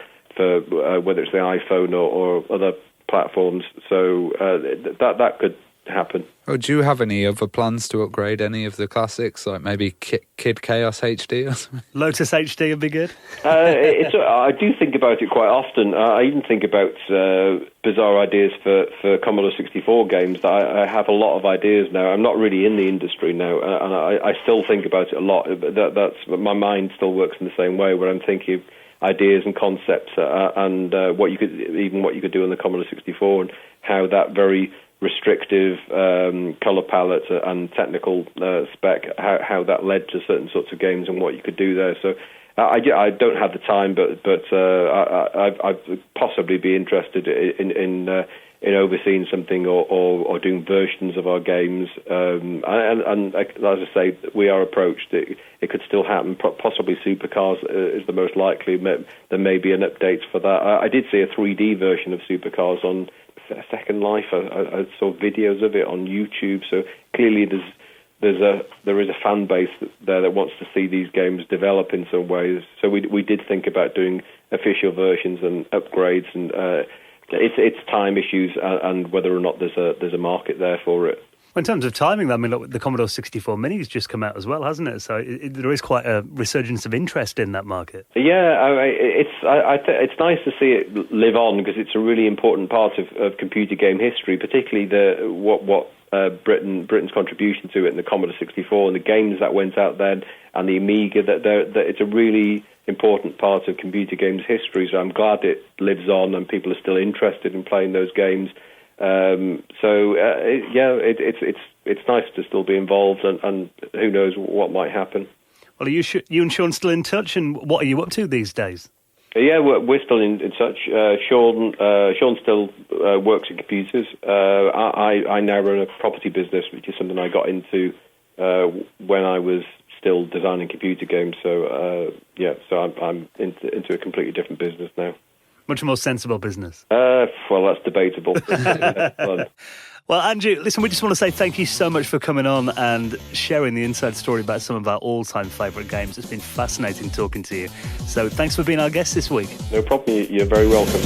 D: whether it's the iPhone or other platforms. So that could happen.
B: Oh, do you have any other plans to upgrade any of the classics, like maybe Kid Chaos HD or something?
A: Lotus HD would be good.
D: I do think about it quite often. I even think about bizarre ideas for Commodore 64 games. I have a lot of ideas now. I'm not really in the industry now, and I still think about it a lot. That's my mind still works in the same way, where I'm thinking ideas and concepts and what you could do on the Commodore 64, and how that very restrictive colour palette and technical spec, how that led to certain sorts of games and what you could do there. So I don't have the time, but I'd possibly be interested in overseeing something or doing versions of our games. And as I say, we are approached. It could still happen. Possibly Supercars is the most likely. There may be an update for that. I did see a 3D version of Supercars on Second Life. I saw videos of it on YouTube. So clearly there is a fan base there that wants to see these games develop in some ways. So we did think about doing official versions and upgrades, and it's time issues and whether or not there's a market there for it.
A: In terms of timing, I mean, look, the Commodore 64 Mini's just come out as well, hasn't it? So there is quite a resurgence of interest in that market.
D: Yeah, it's nice to see it live on, because it's a really important part of computer game history, particularly what Britain's contribution to it in the Commodore 64 and the games that went out then, and the Amiga. That it's a really important part of computer games history. So I'm glad it lives on and people are still interested in playing those games. It's nice to still be involved, and who knows what might happen.
A: Well, are you and Sean still in touch, and what are you up to these days?
D: Yeah, we're still in touch. Sean still works in computers. I now run a property business, which is something I got into when I was still designing computer games. So I'm into a completely different business now.
A: Much more sensible business.
D: Well, that's debatable.
A: Well, Andrew, listen, we just want to say thank you so much for coming on and sharing the inside story about some of our all-time favourite games. It's been fascinating talking to you. So thanks for being our guest this week.
D: No problem. You're very welcome.